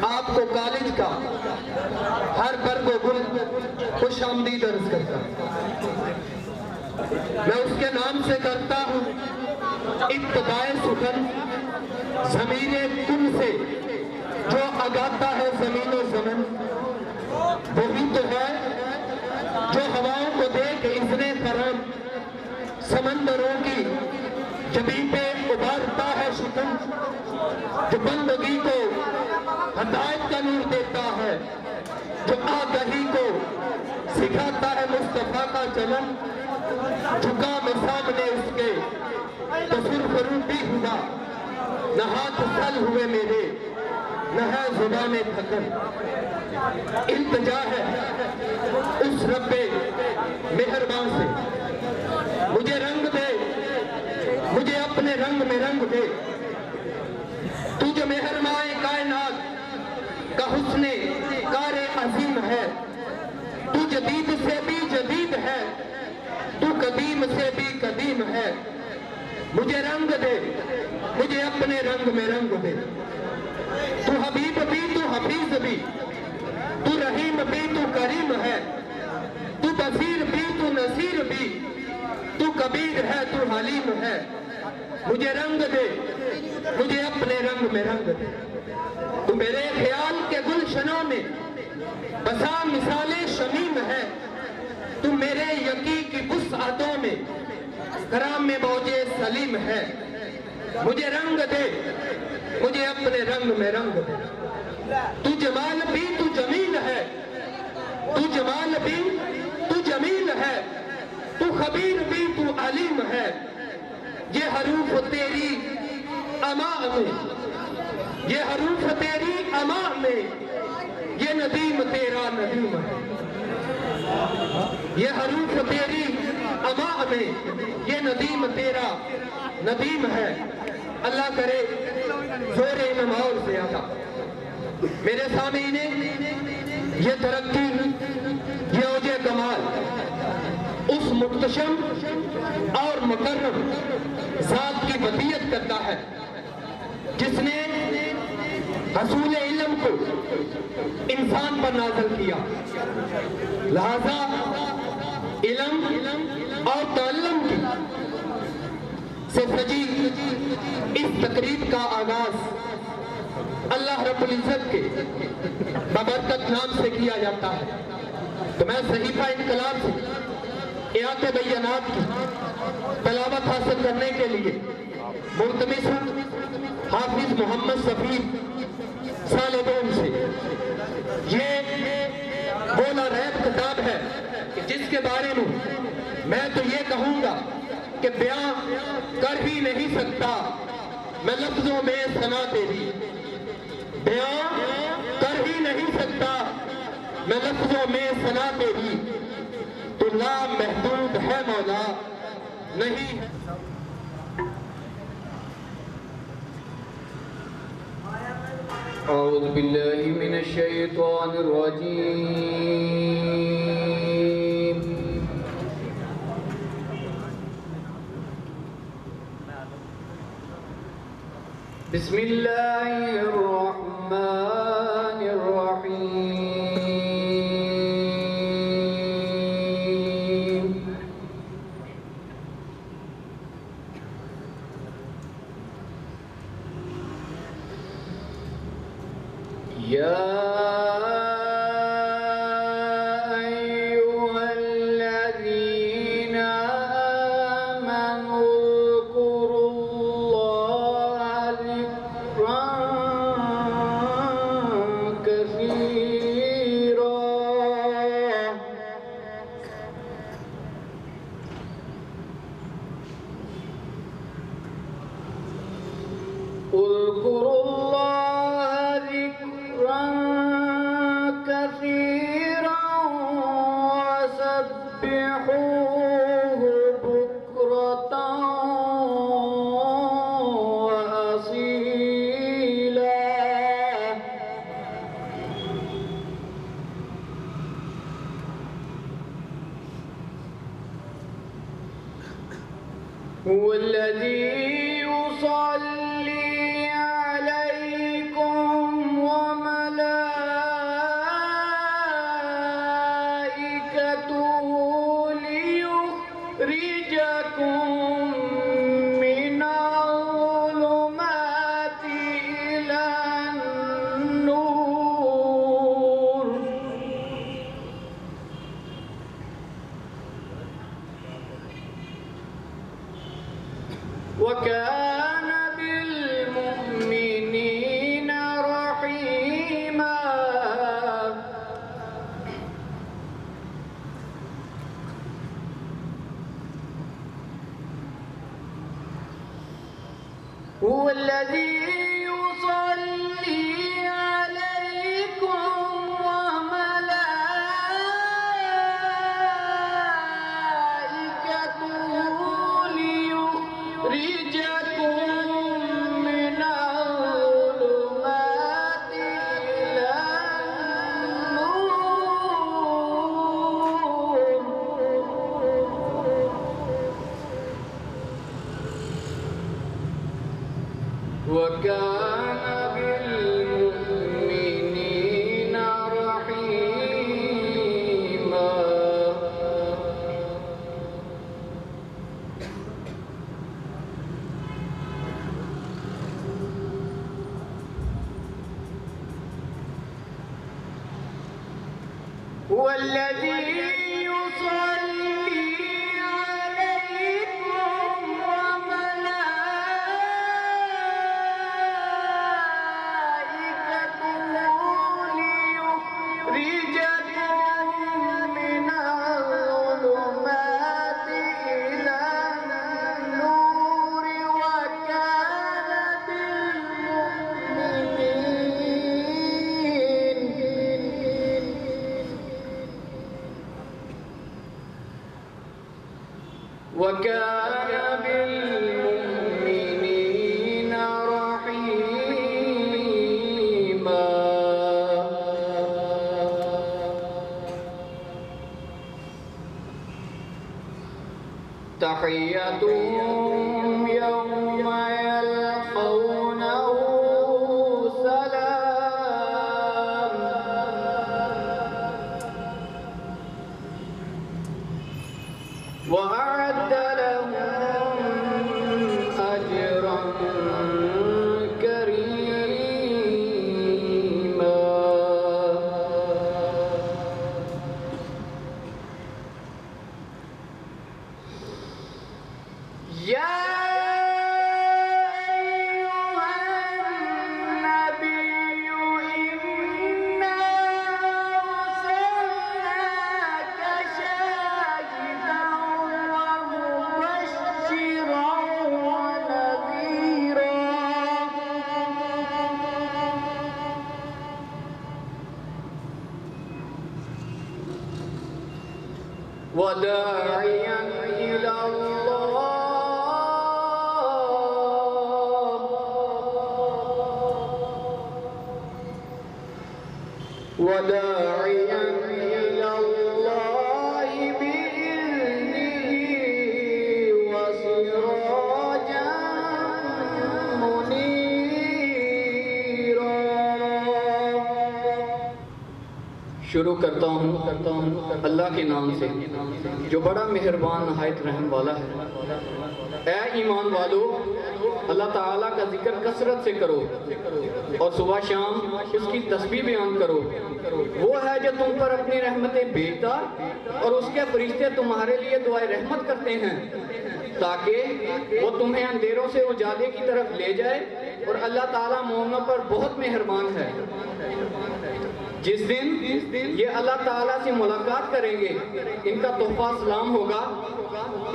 आपको कॉलेज का हर वर्ग व गुल खुशामदीद अर्ज करता मैं उसके नाम से करता हूँ इब्तिदाए सुखन ज़मीरे कुन से जो अगाता है ज़मीन व ज़मन। वही तो है जो हवाओं को देख इज़्ने करम समंदरों की जबी पे उभारता है शिकन। जो बंदगी को हदायत का नूर देता है, जो आगाही को सिखाता है मुस्तफा का चलन। झुका मैं सामने उसके तो सुरखरूपी हुआ, न हाथ सल हुए मेरे न है जुबान थकन। इल्तिजा है उस रब्बे मेहरबान से, मुझे रंग दे, मुझे अपने रंग में रंग दे। तू जो मेहरमाए कायनात का हुस्ने कारे अजीम है, तू जदीद से भी जदीद है, तू कदीम से भी कदीम है। मुझे रंग दे, मुझे अपने रंग में रंग दे। तू हबीब भी तू हफीज भी, तू रहीम भी तू करीम है, तू बसीर भी तू नसीर भी, तू कबीर है तू हलीम है। मुझे रंग दे, मुझे अपने रंग में रंग दे। तू मेरे ख्याल के गुलशनों में बसा मिसाले शमीम है, तू मेरे यकी की वुसअतों में कराम में मौजे सलीम है। मुझे रंग दे, मुझे अपने रंग में रंग दे। तू जमाल भी तू जमील है, तू जमाल भी तू जमील है, तू खबीर भी तू अलीम है। ये हरूफ तेरी अमा में, ये हरूफ तेरी अमा में, ये नदीम तेरा नदीम है। ये हरूफ तेरी अमा में, ये नदीम तेरा नदीम है। अल्लाह करे जोरे नमाज ज्यादा। मेरे सामने ये तरक्की, ये औजे कमाल उस मुख्तशम और मुकर्रम जात की वसीयत करता है जिसने हसूल इल्म को इंसान पर नाज़िल किया। लिहाजा इल्म और ताल्लुम की से सजी इस तकरीब का आगाज अल्लाह रब्बुल इज्जत के बबरकत नाम से किया जाता है। तो मैं सहीफा इनकलाब से आयात बय्यनात की तलावत हासिल करने के लिए मुल्तमिस हूँ हाफिज मोहम्मद सफीर साल 2 खिताब है कि जिसके बारे में मैं तो ये कहूंगा कि बयां कर ही नहीं सकता मैं लफ्जों में सना तेरी, बयां कर ही नहीं सकता मैं लफ्जों में सना तेरी, तो ना महदूद है मौला नहीं है। अऊज़ु बिल्लाहि मिनश शैतानिर रजीम। बिस्मिल्लाहिर रहमानिर रहीम। या अय्युहल्लज़ीना आमनू उज़्कुरुल्लाहा ज़िक्रन कसीरा। उज़्कुरुल्लाहा ज़िक्रन कसीरा वसब्बिहूहु बुक्रतन व असीला। हुवल्लज़ी युसल्ली अलैकुम व मलाइकतुहु लियुखरिजकुम मिनज़्ज़ुलुमाति इलन नूर। वकान बिलमुमिनीन रहीमा। हुवल्लज़ी युसल्ली अलैकुम व मलाइकतुहु लियुखरिजकुम मिनज़्ज़ुलुमाति इलन नूर। वकान बिलमुमिनीन रहीमा। हुवल्लज़ी युसल्ली अलैकुम व मलाइकतुहु लियुखरिजकुम मिनज़्ज़ुलुमाति इलन नूर। वकान बिलमुमिनीन रहीमा। तहिय्यतुहुम यौमा यल्क़ौनहु सलाम। वअद्द लहुम अजरन करीमा। या अय्युहन नबिय्यु इन्ना वदाइया शुरू करता हूँ अल्लाह के नाम से जो बड़ा मेहरबान नहायत रहम वाला है। ऐ ईमान वालो, अल्लाह ताला का जिक्र कसरत से करो और सुबह शाम उसकी तस्बीह बयान करो। वो है जो तुम पर अपनी रहमतें भेजता और उसके फरिश्ते तुम्हारे लिए दुआए रहमत करते हैं ताकि वो तुम्हें अंधेरों से उजाले की तरफ ले जाए। और अल्लाह ताला मोमिनों पर बहुत मेहरबान है। जिस दिन ये अल्लाह ताला से मुलाकात करेंगे, इनका तोहफा सलाम होगा।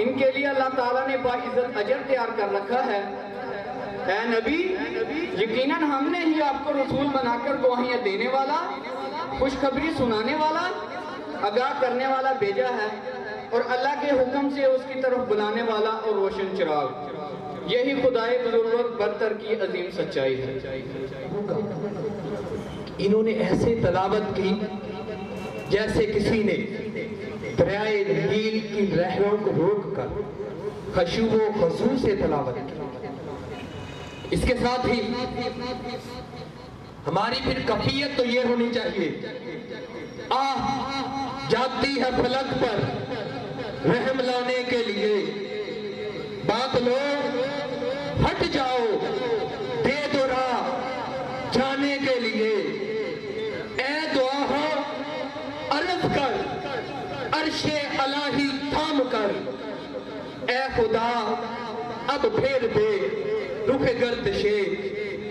इनके लिए अल्लाह ताला ने बाइज्जत अजर तैयार कर रखा है। ऐ नबी, यकीनन हमने ही आपको रसूल बनाकर गवाहियाँ देने वाला, खुशखबरी सुनाने वाला, आगाह करने वाला भेजा है और अल्लाह के हुक्म से उसकी तरफ बुलाने वाला और रोशन चिराग। यही खुदाए बुजुर्ग बरतर की अजीम सच्चाई है। इन्होंने ऐसे तलावत की जैसे किसी ने दरियाए नील की लहरों को रोककर खशू व खजू से तलावत की। इसके साथ ही हमारी फिर कफियत तो ये होनी चाहिए, जाती है फलक पर रहम लाने के लिए, बात लो हट जाओ दे दो राह जाने के लिए। ए दुआ हो अर्ज कर अर्शे अलाही थाम कर, ए खुदा अब फेर दे रुख गर्दिशे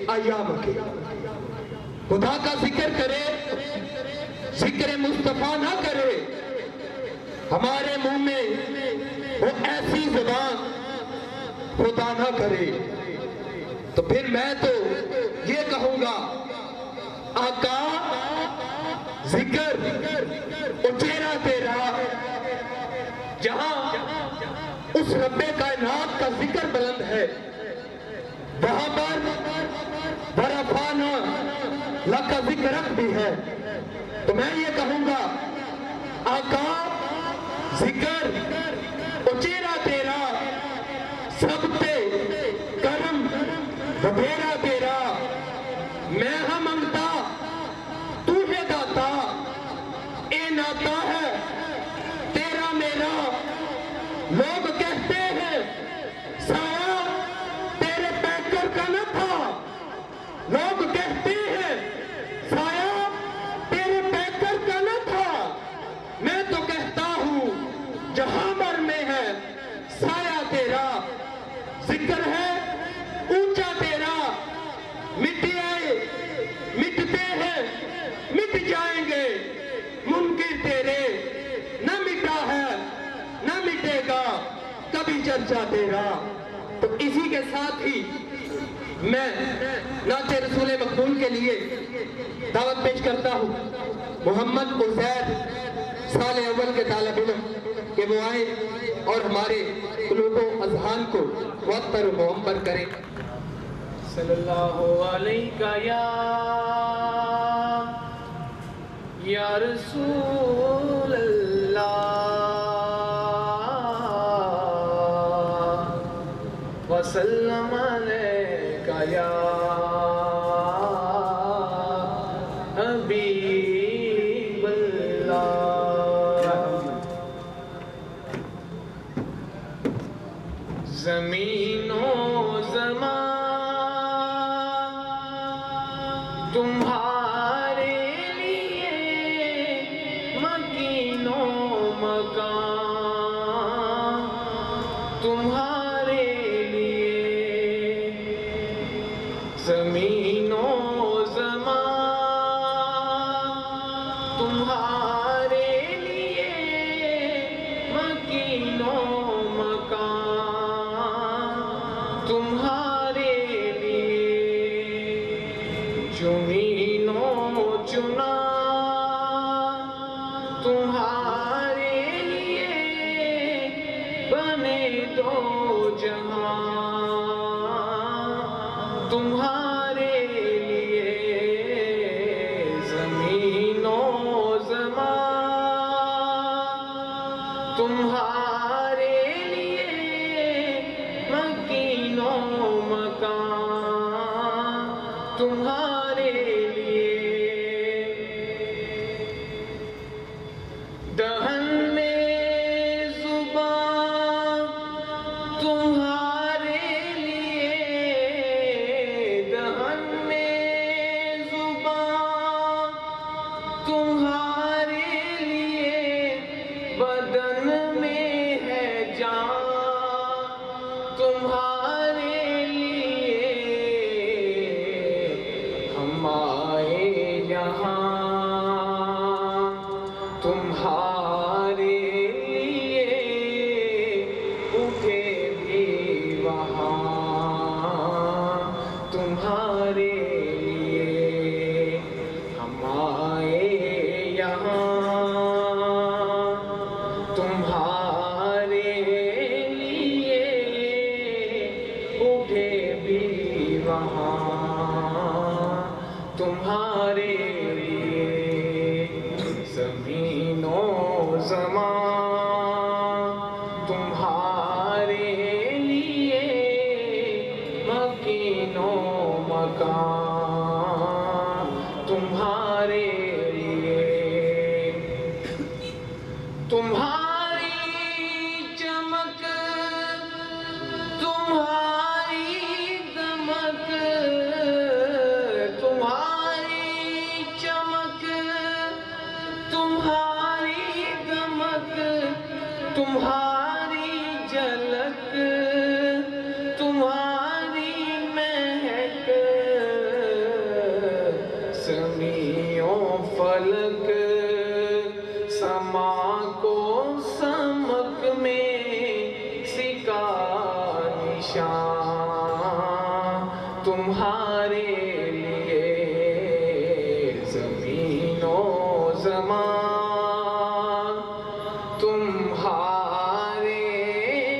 अयाम के। खुदा का जिक्र करे, जिक्र मुस्तफा ना करे, हमारे मुंह में वो ऐसी जुबान खुदा ना करे, तो फिर मैं तो ये कहूंगा आका जिक्र उचेरा तेरा, जहां उस रब्बे कायनात का जिक्र बुलंद है वहां पर बरफाना लका जिक्र भी है। तो मैं ये कहूंगा आका जिक्र उचेरा तेरा, सबते करम वधेरा तेरा। मैं हाँ मंगता तू है दाता, ए नाता है तेरा मेरा। लोग कहते हैं साया तेरे पैकर का न था, लोग कहते हैं साया तेरे पैकर का न था। मैं तो कहता हूँ जहां भर में है साया तेरा, जिक्र है ऊंचा तेरा। मिट आए मिटते हैं मिट जाएंगे, मुनकिर तेरे न मिटा है न मिटेगा कभी चर्चा तेरा। तो इसी के साथ ही मैं नाते रसूल मकबूल के लिए दावत पेश करता हूँ मोहम्मद उज़ैर साल अव्वल के तालिब इल्म कि वो आए और हमारे कुलूब अज़हान को वक़्त पर मुअम्मर करें। सल्लल्लाहु अलैहि या रसूल अल्लाह वसल्लम अलैका या हबीब अल्लाह। ज़मीनो ज़मान तुम्हारे लिए, मकीनो मकान तुम्हारे लिए। ज़मीनो ज़मान तुम्हारे लिए, मकीनो मकान तुम्हारे लिए। चुनीनो चुना तुम्हारे लिए, तुम्हारे लिए, तुम्हारी चमक, तुम्हारी दमक, तुम्हारी चमक, तुम्हारी दमक, तुम्हारी झलक, तुम्हारी महक, समियों फलक समा को समक में सिका निशान तुम्हारे लिए, ज़मीनो ज़मान तुम्हारे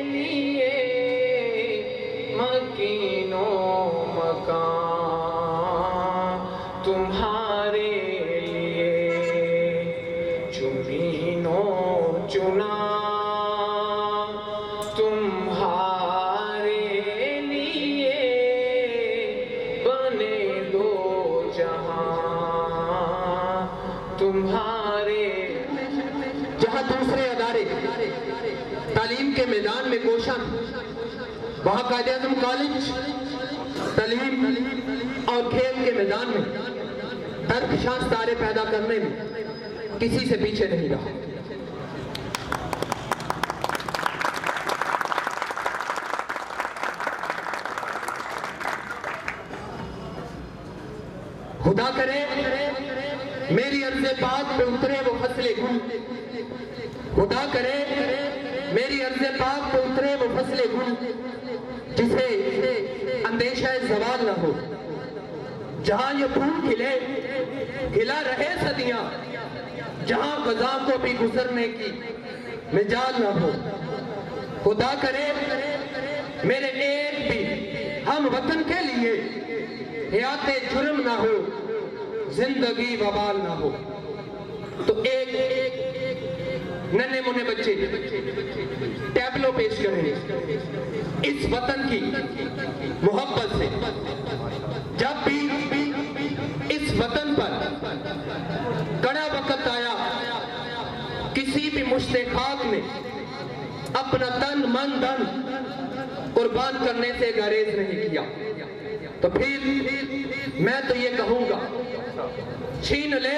लिए, मकीनो मकान तुम्हारे लिए, चुनीनो चुना तुम्हारे लिए, बने दो जहां तुम्हारे। जहां दूसरे अदारे तालीम के मैदान में कोशा, वहां कायदे-ए-आज़म कॉलेज तालीम और खेल के मैदान में दरख्शां तारे पैदा करने में किसी से पीछे नहीं रहा। खुदा करे मेरी अर्ज़े पाक पे उतरे वो फसले गुल, खुदा करे मेरी अर्ज़े पाक पे उतरे वो फसले गुल, जिसे अंदेशा ज़वाल न हो, जहां ये फूल खिले खिला रहे सदियां, जहां क़ज़ा को भी गुजरने की मिजाल न हो। खुदा करे मेरे एक भी हम वतन के लिए हयाते जुर्म ना हो, जिंदगी वबाल ना हो। तो एक नन्हे मुन्ने बच्चे टैबलो पेश करें इस वतन की मोहब्बत से। जब भी इस वतन पर कड़ा वक्त आया, किसी भी मुश्ते खाक ने अपना तन मन धन कुर्बान करने से गुरेज नहीं किया, तो फिर मैं तो ये कहूंगा, छीन ले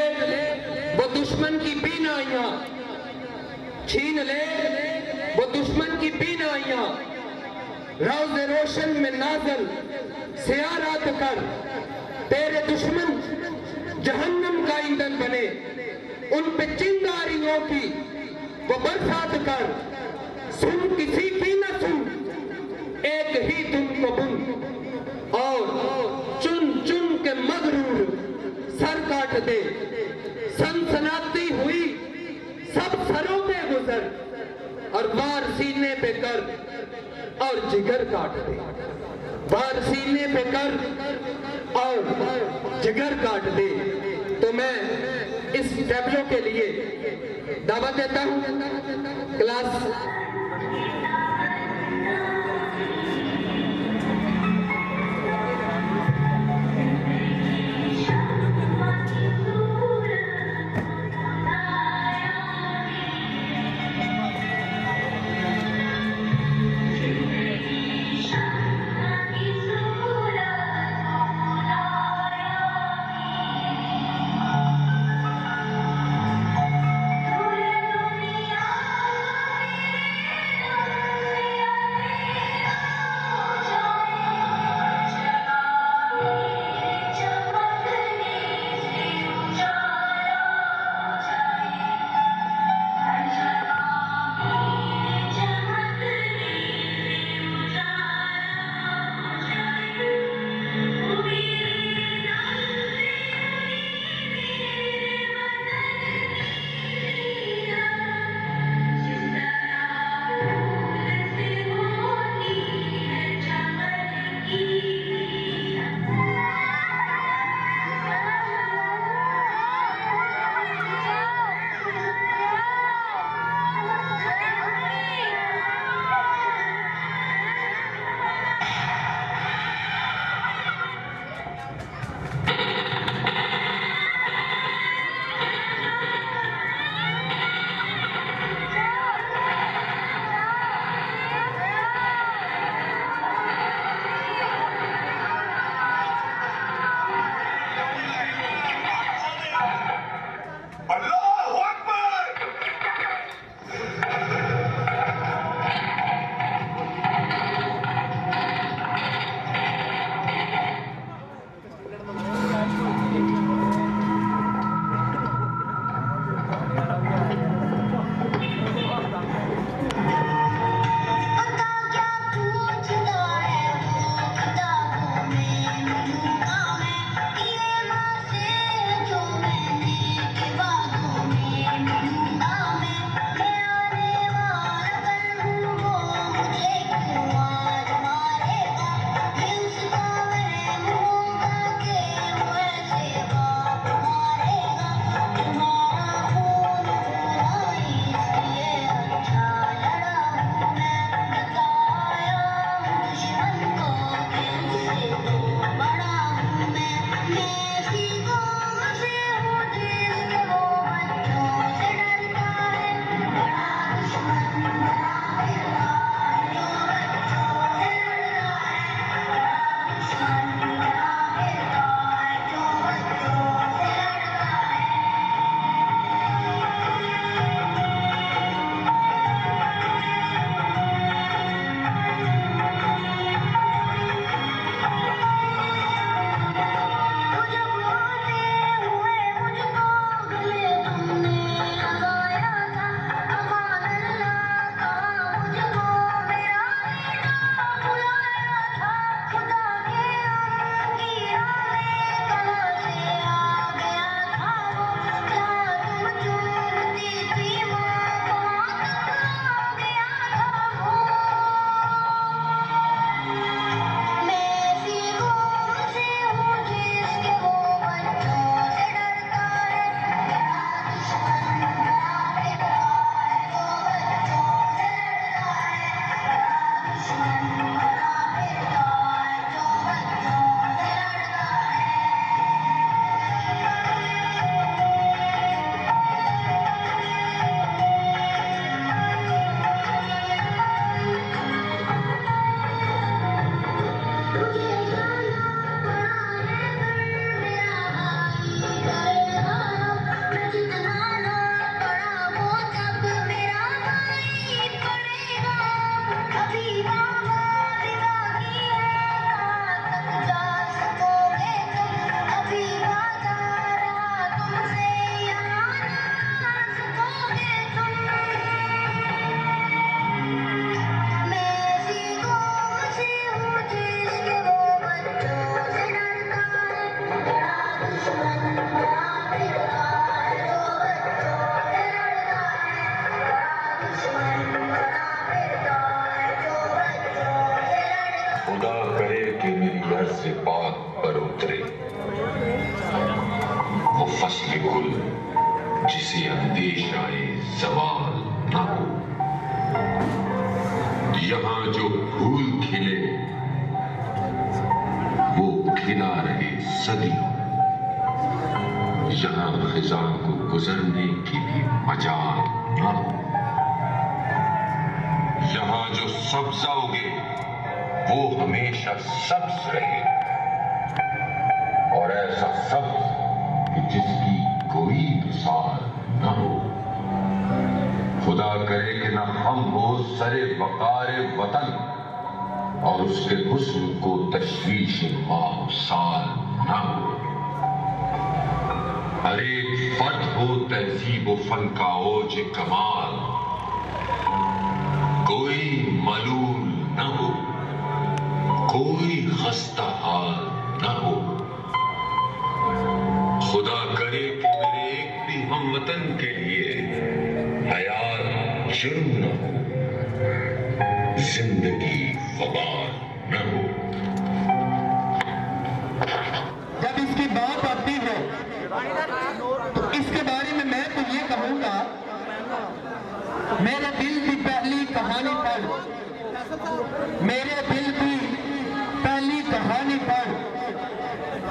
वो दुश्मन की बीनाइयां, छीन ले वो दुश्मन की बीनाइयां, रोज़े रोशन में नाज़ल सियारात कर, तेरे दुश्मन जहन्नम का ईंधन बने, उन पे चिंगारियों की वो बरसात कर, सुन किसी की न सुन, एक ही तुमको बुन, और चुन चुन के मगरूर सर काट दे, सनसनाती हुई सब सरों पे गुजर, और वार सीने पे कर और जिगर काट दे, वार सीने पे कर और जिगर काट दे। तो मैं इस टैबलो के लिए दावत देता हूं क्लास फासले कुल जिसे अंदेशाए ज़वाल न हो। यहाँ जो फूल खिले वो खिला रहे सदियों। यहाँ खिज़ां को गुजरने की भी मजाल न हो। यहाँ जो सब्ज़ा उगे वो हमेशा सब्ज रहे, और ऐसा सब्ज कि जिसकी कोई मिसाल न हो। खुदा करे कि न हम हो सरे वक़ारे वतन, और उसके हुस्न को तशवीश माह साल न हो। हर एक फर्द हो तहजीब व फन का ओज कमाल, कोई मलूल न हो, कोई खस्ता हाल न हो। खुदा करे कि मेरे एक भी हमवतन के लिए हयात जुर्म न हो, जिंदगी वबाल न हो। जब इसकी बात आती है तो इसके बारे में मैं तो ये कहूंगा, मेरे दिल की पहली कहानी पढ़, मेरे दिल की पहली कहानी पढ़,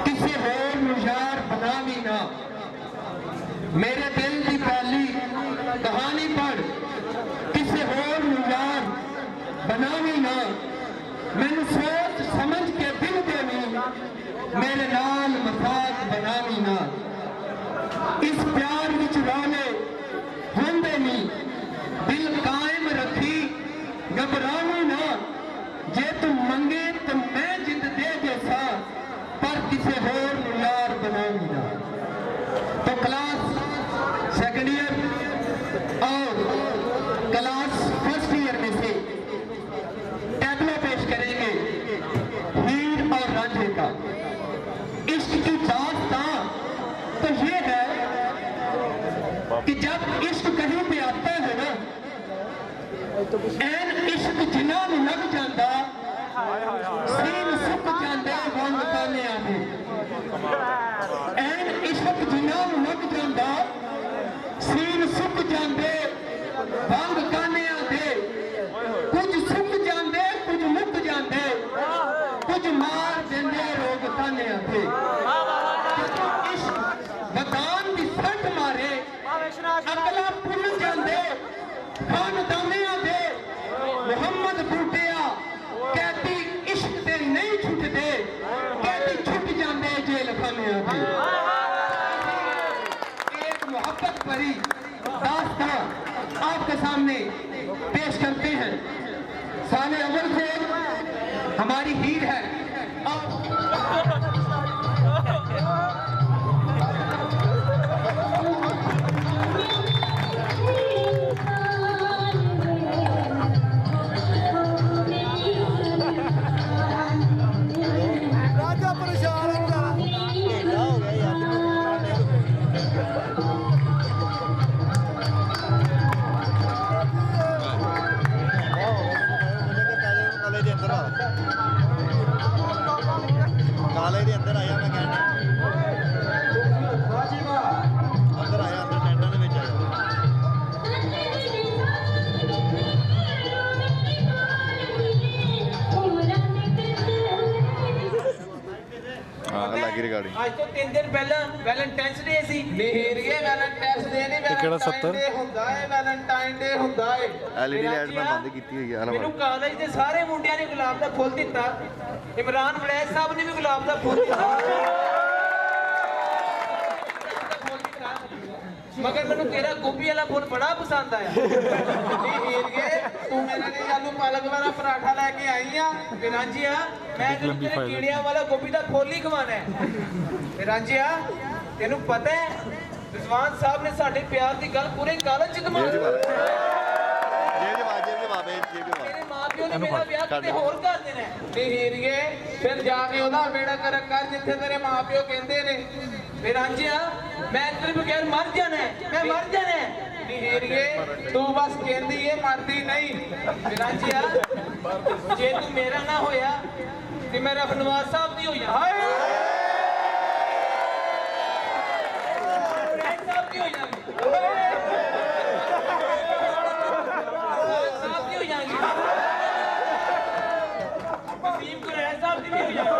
किसी और मुझार बनावी ना। मेरे दिल की पहली कहानी पढ़, किसी और मुझार बनावी ना। मैंने सोच समझ के दिल देनी, मेरे नाल मजाक बनावी ना। इस प्यार विच रोने होंदे नी, दिल कायम रखी घबरावी ना। जे तुम मंगे तो मैं जिंद दे जैसा, पर किसे होर यार बनावी ना। तो क्लास सेकंड ईयर और क्लास फर्स्ट ईयर में से टैबलो पेश करेंगे हीर और रांझे का। इश्क की दास्तां तो ये है कि जब इश्क कहीं पे आता है ना, ऐन इश्क जिन्हां नूं लग जांदा, सीन सुक जांदे वंग काने आदे। ऐन इश्क जिन्हां नूं लग जांदा, सीन सुक जांदे वंग काने आदे। कुछ सुक जांदे, कुछ मुक जांदे, कुछ मार देंदे रोग काने आदे। बदान दी सट मारे अगला भुल जांदे खानदानियां दे। मुहम्मद बूटिया कहती इश्क ते नहीं छुटदे, कहती छुट जांदे जेल खानियां दे। एक मोहब्बत भरी दास्तां आपके सामने पेश करते हैं। साले अव्वल से हमारी हीर है काले दे अंदर आया, मैं कहना अंदर आया, अंदर टेंटां दे विच आया। लगी रिकॉर्डिंग। आज तो 3 दिन पहला वैलेंटाइन्स डे सी। ਹੀਰੀਏ ਵੈਲੈਂਟਾਈਨਸ ਡੇ ਨਹੀਂ, ਵੈਲੈਂਟਾਈਨ ਡੇ ਹੁੰਦਾ ਹੈ, ਵੈਲੈਂਟਾਈਨ ਡੇ ਹੁੰਦਾ ਹੈ। LED ਲਾਈਟ ਮੈਂ ਬੰਦ ਕੀਤੀ ਹੋਈ ਆ। ਮੈਨੂੰ ਕਾਲਜ ਦੇ ਸਾਰੇ ਮੁੰਡਿਆਂ ਨੇ ਗੁਲਾਬ ਦਾ ਫੁੱਲ ਦਿੱਤਾ, ਇਮਰਾਨ ਵਲੈਦ ਸਾਹਿਬ ਨੇ ਵੀ ਗੁਲਾਬ ਦਾ ਫੁੱਲ ਦਿੱਤਾ, मगर मैंने तेरा गोभी वाला फुल बड़ा पसंद आया। तू मेरे लिए आलू पालक वाला पराठा लेके आई है रांझिया, मैं तेरे कीड़िया वाला गोभी का फुल ही खवाना है। रांझिया तेनू पता है रिजवान साहब ने साडे प्यार की गल पूरे कॉलेज च कमा तेरे मां प्यो ने मेरा ब्याह किते होर कर देना है। हीरिए फिर जाके ओदा बेड़ा कर जिथे तेरे मां प्यो कहंदे ने। फिर रांझिया मैं तेरे बगैर मर जाना है, मैं मर जाना है। हीरिए तू बस कहंदी है मरदी नहीं। रांझिया जे तू मेरा ना होया ते मेरा नवाज साहब दी होया। हाय साथी हो जाएंगे साथी हो जाएंगे वसीम कुरैश साहब भी हो जाएंगे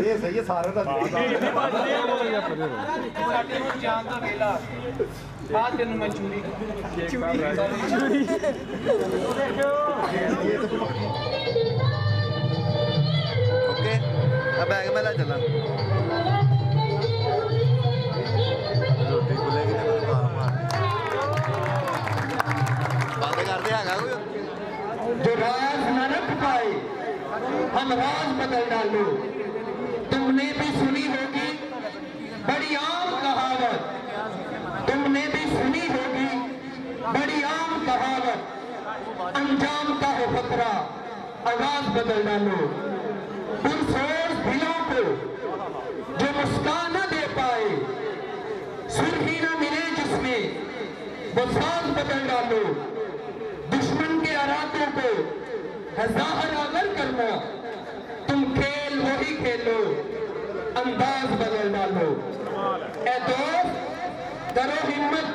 ये सही है सारे ਦਾ ਸਾਡੇ ਨੂੰ ਜਾਣ ਦਾ ਵੇਲਾ ਬਾਅਦ ਤੈਨੂੰ ਮੈਂ ਚੂੜੀ ओके अब बैग में ला चला रोटी खुलेगी तो मैं मारूंगा बातें करते हैगा कोई जो राज न रख पाए हम राज बदल डालो। तुमने भी सुनी होगी बड़ी आम कहावत, तुमने भी सुनी होगी बड़ी आम कहावत, अंजाम का है खतरा आवाज बदल डालो। उन सोच दिलों को जो मुस्कान न दे पाए, सुर्खी न मिले जिसमें वो साज बदल डालो। दुश्मन के अरातों को ज़ाहिर अगर करना, तुम खेल वही खेलो अंदाज बदल डालो। ए दोस्त करो हिम्मत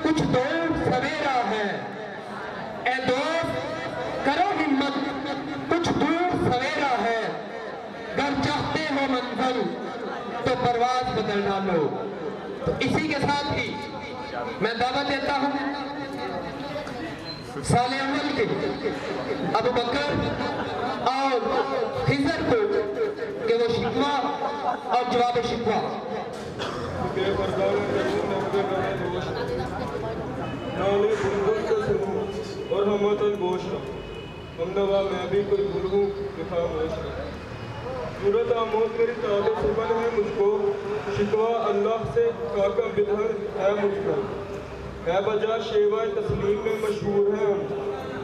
कुछ दूर सवेरा है, ए दोस्त करो हिम्मत कुछ दूर सवेरा है। अगर चाहते हो मंजिल तो परवाज बदल डालो। तो इसी के साथ ही मैं दावा देता हूं साले अव्वल के अबू बकर और खिजर को कि वो शिकवा और जवाब शिकवा और हम गोश हमनवा मैं भी कोई भूल हूँ सूरत आमोद मेरी ताबे सुबन है मुझको, शिकवा अल्लाह से काका बिधर है मुझको। है बजा शेवा तस्लीम में मशहूर हैं हम,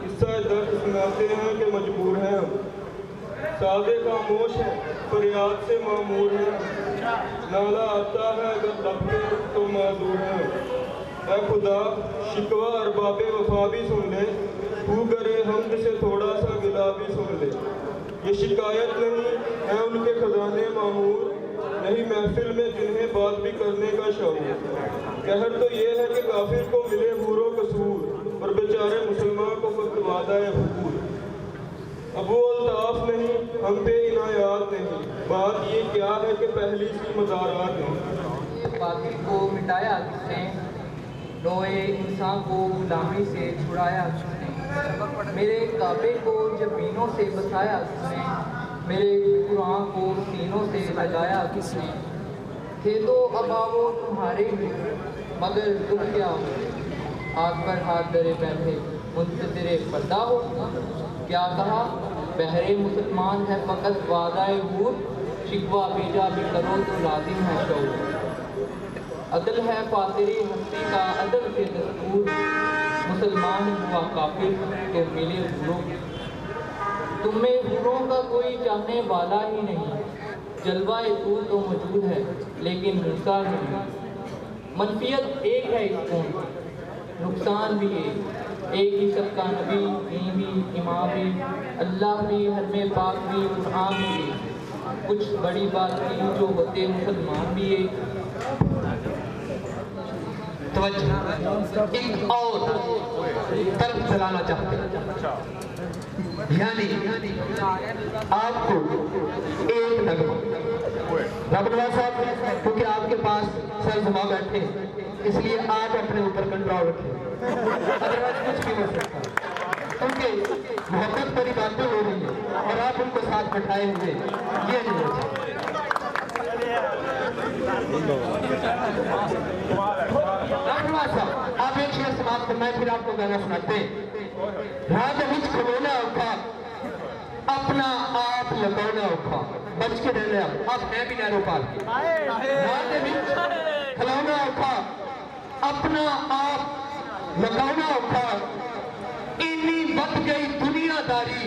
किस्सा दर्द सुनाते हैं कि मजबूर हैं हम। सादे खामोश है फरियाद से मामूर है, नाला आता है अगर दबके तो माजूर है। ऐ खुदा शिकवा अरबाबे वफा भी सुन ले, तू करे हमद से थोड़ा सा गिला भी सुन ले। ये शिकायत नहीं है उनके खजाने मामूर, नहीं महफिल में जिन्हें बात भी करने का शौक। कहर तो ये है कि काफिर को मिले हूरो कसूर, और बेचारे मुसलमान को फतवादा है हुकूर। अबू अल्ताफ नहीं हम पे इनायात नहीं, बात ये क्या है कि पहली सी मज़ारात नहीं। बातिल को मिटाया किसने, रोए इंसान को गुलामी से छुड़ाया किसने। मेरे काबे को जमीनों से बसाया किसने, मेरे कुरान को सीनों से लगाया किसने। थे तो अबावो तुम्हारे भी मगर तुम क्या हो, आग पर हाथ धरे बैठे मुंतज़िरे पर्दा हो। क्या कहा बहरे मुसलमान है फ़कत वादाए हूर, शिकवा बीजा भी करो तो लाजिम है शौर। अदल है फातिरी हस्ती का अदल के दस्तूर, मुसलमान हुआ काफिर तो मिले हूरों। तुम्हें हूरों का कोई चाहने वाला ही नहीं, जलवा तूल तो मौजूद है लेकिन मूसा नहीं। मनफियत एक है इस कौम, नुकसान भी एक ही सबका नबी भी इमाम भी अल्लाह भी हरमे पाक भी कुरान भी। कुछ बड़ी बात थी जो होते मुसलमान भी एक एक और तरफ चलाना चाहते हैं, यानी आपको एक नगमा रबनवा साहब, क्योंकि आपके पास सर जमा बैठे इसलिए आप अपने ऊपर कंट्रोल रखें, अदरवाइज कुछ भी हो सकता है। क्योंकि मोहब्बत भरी बातें हो रही है और आप उनको साथ बैठाए हुए ये नहीं हो सकता। आप एक शेर समाप्त करना है, फिर आपको गाना सुनाते हैं। राज विच खलोना औखा अपना आप लगाना औखा, बच के रहने आप है भी नैरो पार। राज विच खलोना औखा अपना आप लगाना औखा, इन्नी बद गई दुनियादारी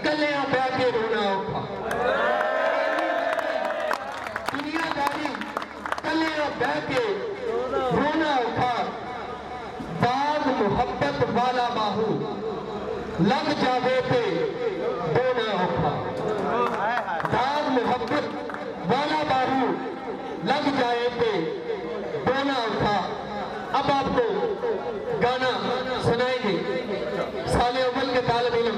कलियां बह के रोना औखा। दुनियादारी कलियां बह के रोना औखा, दाग मोहब्बत वाला बाहू लग जावे पे दोना औखा। दाग मोहब्बत वाला बाहू लग जाए अब आपको गाना सुनाएंगे साले अव्वल के तालिब इल्म।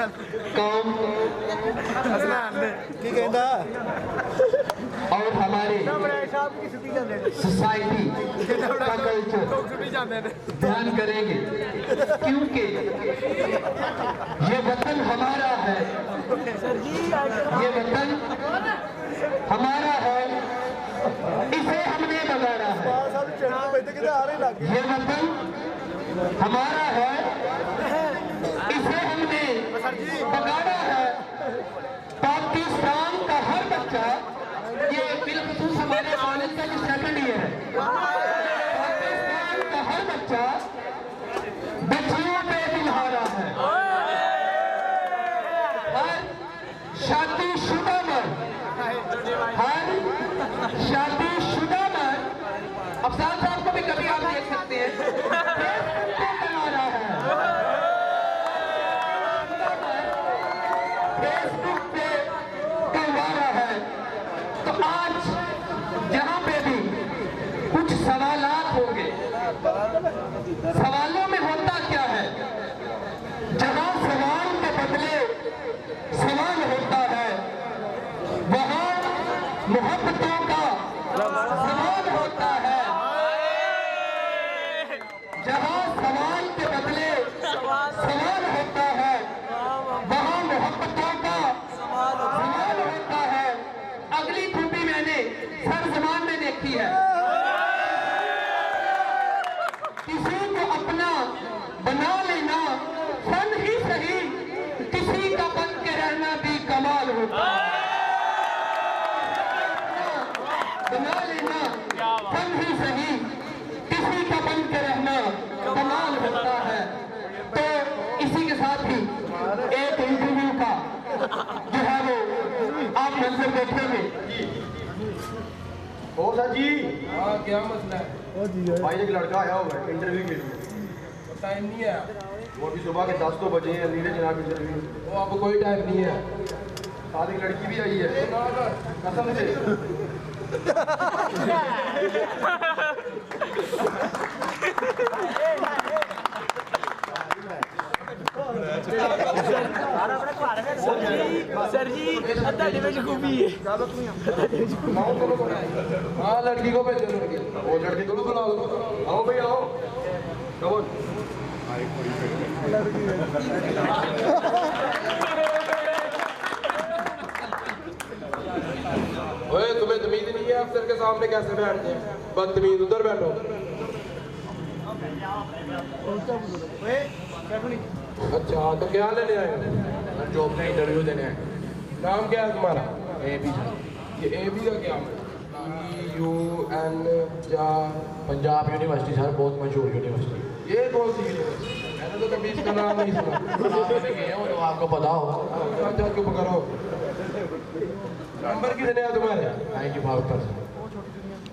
कौम और हमारे सोसाइटी का कल्चर ध्यान करेंगे, क्योंकि ये वतन हमारा है, ये वतन हमारा है, इसे हमने बगाड़ा है। ये वतन हमारा है, इसे हमने बगाड़ा है। पाकिस्तान का हर बच्चा, ये बिलखुसूस हमारे कॉलेज का जो सेकंड ईयर है, पाकिस्तान का हर बच्चा बच्चियों पे दिलहारा है। हर शादीशुदा मर्द, हर शादीशुदा मर्द, अफसार साहब को भी कभी आप देख सकते हैं, कमा रहा है, फेसबुक पे कमा रहा है। तो आज जहां पे भी कुछ सवालात होंगे, सवालों में होता क्या है, जहां सवाल के बदले सवाल होता है, वहां मोहब्बतों का सवाल होता है। जहां सवाल के बदले सवाल होता है, वहां मोहब्बतों का सवाल होता है। अगली खूबी मैंने हर जमान में देखी है, किसी को अपना बना लेना फन ही सही, किसी का बन के रहना भी कमाल होता है। बना लेना फन ही सही, किसी का बन के रहना कमाल होता है। तो इसी के साथ ही एक इंटरव्यू का जो है वो आप मंजर देखेंगे। ओ सर जी, हाँ क्या मसला है? भाई एक लड़का आया हुआ है इंटरव्यू के लिए। टाइम नहीं है, वो अभी सुबह के 10 तो बजे हैं, नीले जनाब इंटरव्यू। वो अब कोई टाइम नहीं है। साथ एक लड़की भी आई है, कसम से। सर जी अद्धा डिवेज खूबी है। हाँ लड़की को भेजो, लड़की वो लड़की को बुला लो। आओ भाई आओ। कमो। ओए तुम्हें तमीज नहीं है, अफसर के सामने कैसे बैठते हैं? बदतमीज, उधर बैठो। अच्छा तो क्या लेने आए हो? जॉब का इंटरव्यू देने हैं। नाम क्या है तुम्हारा? AB ये AB का क्या मतलब? UN या पंजाब यूनिवर्सिटी सर, बहुत मशहूर यूनिवर्सिटी। ये कौन सी यूनिवर्सिटी? मैंने तो कभी इसका नाम नहीं सुना। तो आपको पता हो। अच्छा चुप करो। नंबर कितने हैं तुम्हारे? 95%।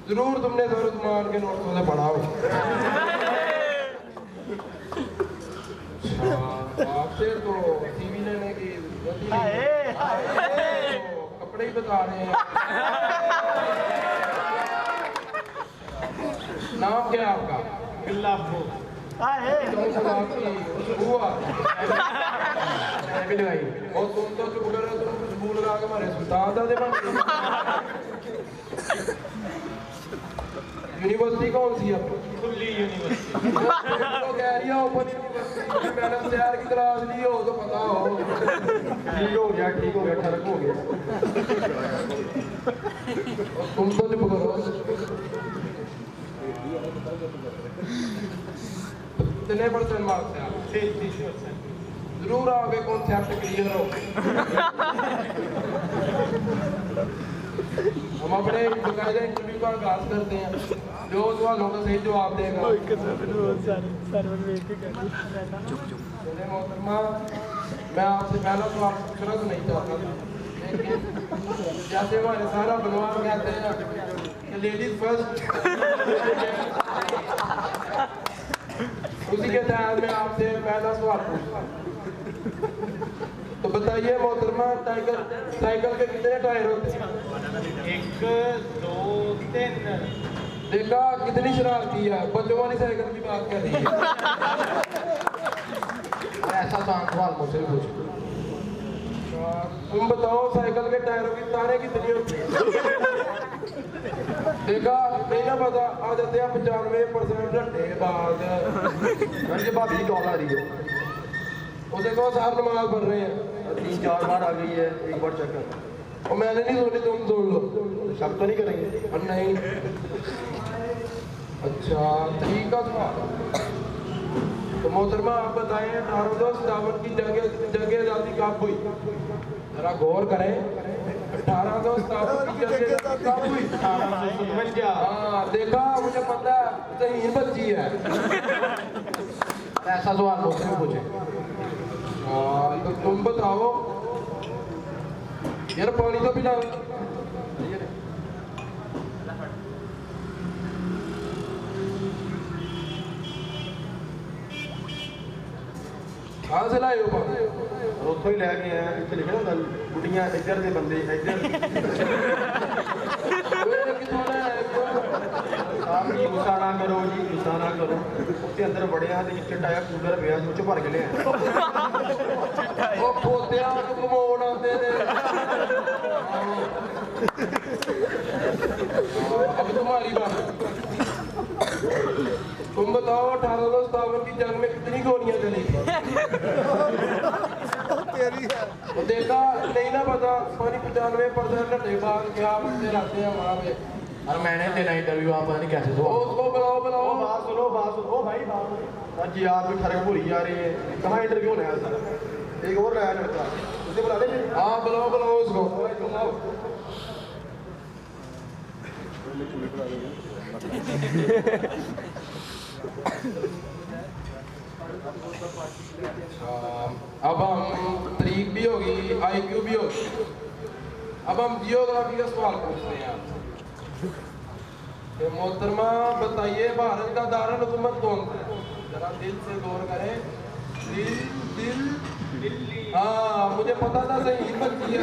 जरूर तुमने जरूरतमान के नोट्सों से पढ़ा हो। आपसे तो CV लेने की गलती नहीं है। तो कपड़े ही बता रहे हैं। नाम क्या है आपका? बिल्लाफो। आपकी बुआ भाई और तुम तो चुप करो, तुम कुछ भूल रहा कि हमारे सुल्तान दादे बन गए। यूनिवर्सिटी कौन सी है? खुली यूनिवर्सिटी। तो कह रही है ओपन यूनिवर्सिटी। मैडम तैयार की तलाश ली हो तो पता हो। ठीक हो गया, ठरक हो गया। और तुम तो चुप करो। कितने % मार्क्स हैं? 33%। जरूर आगे कॉन्सेप्ट क्लियर हो। हम अपने बकायदा इंटरव्यू का आगाज करते हैं। जो सवालों का सही जवाब देगा। चले मोहतरमा, मैं आपसे पहला सवाल पूछना तो नहीं चाहता, लेकिन जैसे हमारे सारा बनवान कहते हैं कि लेडीज फर्स्ट, उसी के तहत मैं आपसे पहला सवाल पूछता हूँ। तो बताइए मोहतरमा, साइकिल के कितने टायर होते हैं? 1 2 3। देखा कितनी शरारती है, बच्चों वाली साइकिल की बात कर रही है। ऐसा तो सवाल मुझसे भी पूछो। तुम बताओ साइकिल के टायरों की तारें कितनी होती हैं? देखा नहीं ना पता आ जाते हैं 95% घंटे बाद। मुझे भाभी कॉल आ रही है, उसे कहो साहब नमाज पढ़ रहे हैं। 3-4 बार आ गई है, एक बार चेक कर। और मैंने नहीं सुनी, तुम सुन लो। शक तो नहीं करेंगे? और नहीं। अच्छा ठीक है सवाल। तो मोहतरमा आप बताएं 1857 की जंग आज़ादी कब हुई? जरा गौर करें। 1857 की जंग आज़ादी कब हुई? 1857। हाँ देखा, मुझे पता है, ज़हीन बच्ची है। ऐसा सवाल मुझसे पूछे। हाँ तो तुम बताओ यार, पानी तो पिला। कहाँ से लाए हो पानी? ਉੱਥੋਂ ਹੀ ਲੈ ਕੇ ਆਇਆ। ਇੱਥੇ ਲਿਖਿਆ ਹੁੰਦਾ ਕੁੜੀਆਂ ਇੱਧਰ ਦੇ ਬੰਦੇ ਇੱਧਰ। ਆਪ ਜੀ ਗੁੱਸਾ ਨਾ ਕਰੋ ਜੀ, ਗੁੱਸਾ ਨਾ ਕਰੋ। ਉੱਥੇ ਅੰਦਰ ਵੜਿਆ ਤੇ ਇੱਕ ਟਾਇਆ ਕੂਲਰ ਪਿਆ, ਉਹ ਚੋਂ ਭਰ ਕੇ ਲਿਆ। ਉਹ ਪੋਤਿਆਂ ਨੂੰ ਘੁਮਾਉਣ ਆਉਂਦੇ ਨੇ। अब तुम्हारी बात। तुम बताओ 1857 की जंग में कितनी गोलियां चली? वो देखा नहीं ना पता, 95% घंटे बाद क्या बच्चे रहते हैं वहाँ पे। और मैंने तेरा इंटरव्यू आप पता नहीं कैसे वो उसको बुलाओ बुलाओ। बात सुनो ओ भाई बात जी, आप भी खड़े भूली जा रहे हैं। कहाँ इंटरव्यू होना है सर? एक और नया लड़का, उसे बुला दे। हाँ बुलाओ बुलाओ उसको। अब हम तरीक भी होगी, IQ भी होगी। अब हम जियोग्राफी का सवाल पूछते हैं आपसे। मोहतरमा बताइए भारत का दारुल हुकूमत कौन सा है? जरा दिल से गौर करें। दिल हाँ मुझे पता था, सही बच्ची है।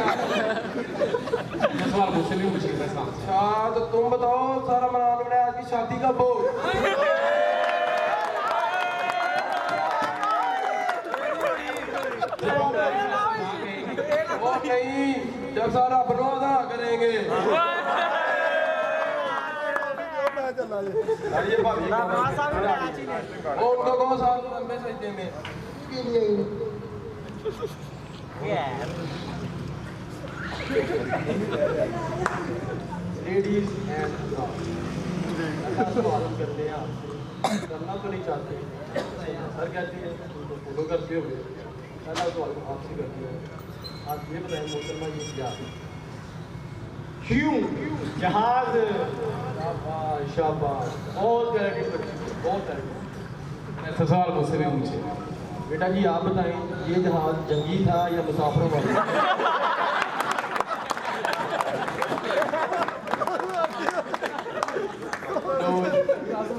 सवाल मुझसे भी मुश्किल है साहब। अच्छा तो तुम बताओ सारा मनाने वाले आज की शादी कब हो? वो नहीं, जब सारा बरोदा करेंगे। ये भाभी उनको कौन साल लंबे सजदे में? लेडीज एंड सवाल करते हैं आप, करना तो नहीं चाहते सर, कहते हैं तो फॉलो करते हो। पहला सवाल आपसे करते हैं, आप ये बताएं मोहतरमा ये क्या है? क्यों जहाज? शाबाश शाबाश, बहुत तरह की बच्ची, बहुत तरह की। ऐसा सवाल मुझसे भी पूछे। बेटा जी आप बताएं ये जहाज जंगी था या मुसाफिरों वाला?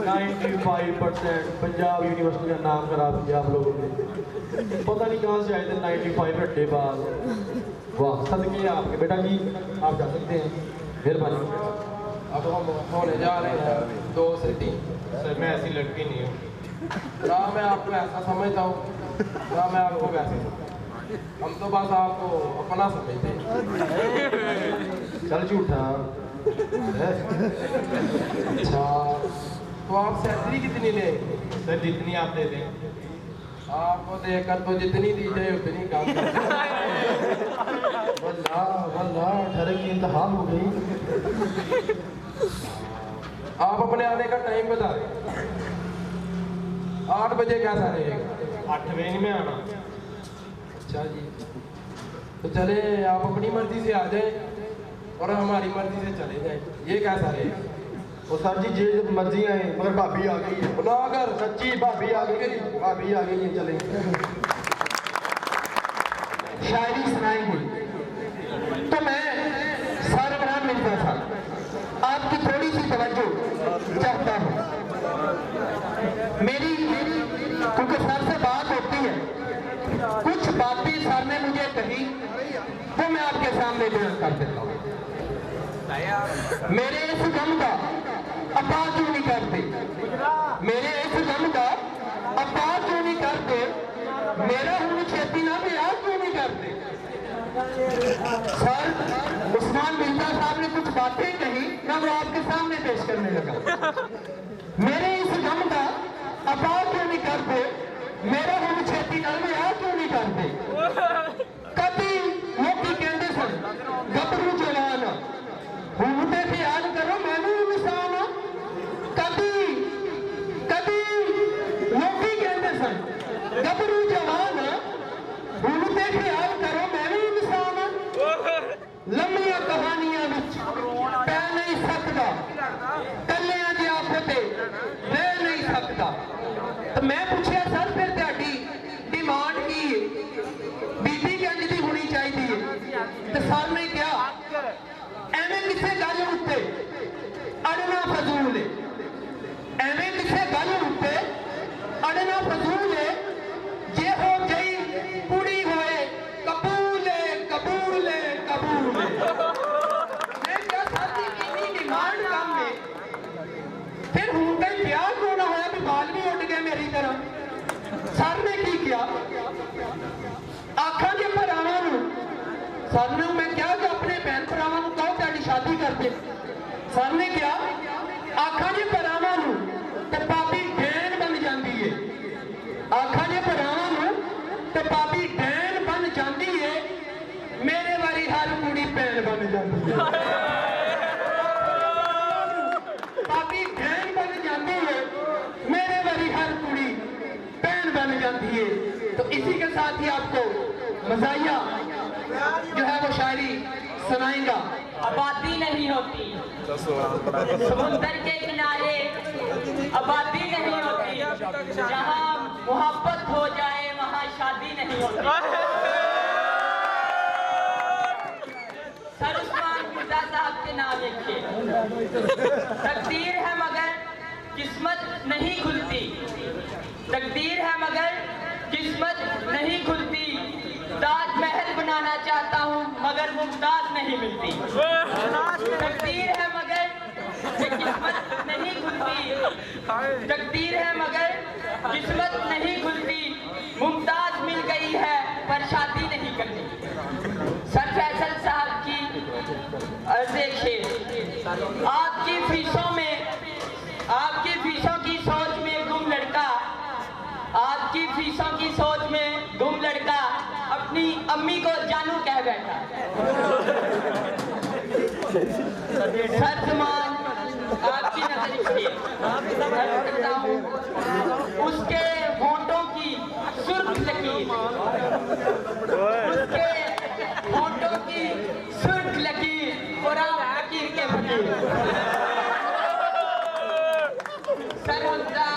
95% पंजाब यूनिवर्सिटी का नाम खराब किया आप लोगों ने। पता नहीं कहाँ से आए थे 95 घंटे बाद। वाह सदके आपके। बेटा जी आप जा सकते हैं, मेहरबानी। अब हम होने जा रहे हैं 2 से 3। सर मैं ऐसी लड़की नहीं हूँ। ना मैं आपको ऐसा समझता हूँ, ना मैं आपको वैसे समझता हूँ। हम तो बस आपको अपना समझते हैं। चल झूठा। अच्छा तो आप सैलरी कितनी लेंगे? सर जितनी आप दे दें। आपको देखकर तो जितनी दी जाए उतनी कम। वल्लाह वल्लाह ठहरे की इंतहा हो गई। आप अपने आने का टाइम बता दें। 8 बजे कैसा रहेगा? 8 बजे नहीं मैं आना। अच्छा जी तो चले, आप अपनी मर्जी से आ जाए और हमारी मर्जी से चले जाए, ये कैसा रहेगा? और सर जी जे मर्जी आए, मगर भाभी आ गई है। बुला कर सच्ची भाभी आ गई, भाभी आ गई है। चले शायरी सुनाएंगे तो मैं सरबराह मिर्जा साहब आपकी थोड़ी सी तवज्जो चाहता हूँ। मेरी क्योंकि सर से बात होती है, कुछ बातें सर ने मुझे कही वो मैं आपके सामने बयान कर देता हूँ। मेरे इस गम का अपा क्यों नहीं करते? मेरे इस गम का अपा क्यों नहीं करते? मेरा हूं छेती ना ब्याह क्यों नहीं करते? सर उस्मान मिर्जा साहब ने कुछ बातें कही, मैं वो आपके सामने पेश करने लगा। मेरे इस गम का अपा क्यों नहीं करते, मेरा हम छेती नल में आ क्यों नहीं करते। कभी लोग कहते सन गबरू जवान घूमते ख्याल करो मैं भी इंसान। कभी कभी लोग कहते सन गबरू जवान घूमते ख्याल करो मैं भी इंसान। लंबिया कहानियां पै नहीं सकता, कलिया जी आफते रह नहीं सकता। तो मैं पूछा सर फिर तेरी डिमांड की है, बीबी कंज दी होनी चाहिए। तो सर ने क्या एवें किसे गल उत्ते अड़ना फजूल है, एवें किसे गल उत्ते अड़ना फजूल है। जे हो गई कुड़ी होए कबूल है कबूल है कबूल है। मैं क्या साथी की डिमांड कम है, फिर हूं कहीं प्यार क्यों ना होया भी बाल भी उड़ गए मेरी तरह। सर ने की किया आखा जे भरावां नूं, सर ने मैं क्या कि अपने भैन भरावां नूं कहो तेरी शादी कर दे। सर ने क्या आखा जे भरावां नूं ते पापी डैन बन जाती है, आखा जे भरावां नूं ते पापी डैन बन जाती है। मेरे वाली हर कुड़ी भैन बन जाती है, पापी डैन बन जाती है, मेरे वाली हर कुड़ी भैन बन जाती है। तो इसी के साथ ही आपको मज़ाहिया जो है वो शायरी सुनाएगा। आबादी नहीं होती समुंदर के किनारे, आबादी नहीं होती, जहाँ मोहब्बत हो जाए वहाँ शादी नहीं होती। सर उस्मान मिर्जा साहब के नाम लिखिए। तकदीर है मगर किस्मत नहीं खुलती, तकदीर है मगर किस्मत नहीं खुलती। ताजमहल बनाना चाहता हूँ मगर मुमताज नहीं मिलती। तकदीर है मगर किस्मत नहीं खुलती, तकदीर है मगर किस्मत नहीं खुलती। मुमताज मिल गई है पर शादी नहीं करनी। सर फैसल साहब की अर्ज़े शेर। आपकी फीसों में, आपकी फीसों की सोच में गुम लड़का, आपकी फीसों की सोच में गुम लड़का अपनी अम्मी को जानू कह बैठा। सर ज़मान आपकी नजर इसलिए करता हूँ, उसके होंठों की सुर्ख लकीर, उसके होंठों की सुर्ख लकीर कुरान फकीर के फकीर। सर हमजा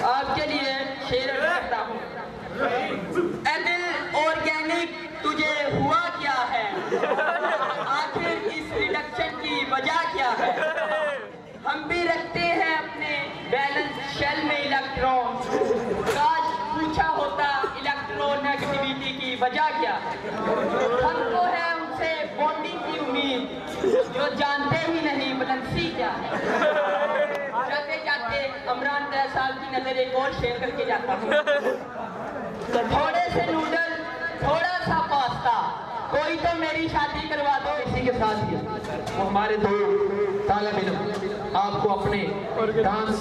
आपके लिए शेर करता हूँ। ऐ दिल ऑर्गेनिक तुझे हुआ क्या है, आखिर इस रिडक्शन की वजह क्या है। हम भी रखते हैं अपने बैलेंस शेल में इलेक्ट्रॉन, काश पूछा होता इलेक्ट्रोनेगेटिविटी की वजह क्या है। हमको है उनसे बॉन्डिंग की उम्मीद जो जानते ही नहीं वैलेंसी क्या है। जाते जाते इमरान साहब की नजर एक और शेयर करके जाता हूँ। थोड़े से नूडल थोड़ा सा पास्ता, कोई तो मेरी शादी करवा दो। इसी के साथ ही वो हमारे दो तालिब इल्म आपको अपने डांस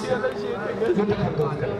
लुत्फ़अंदोज़ करें।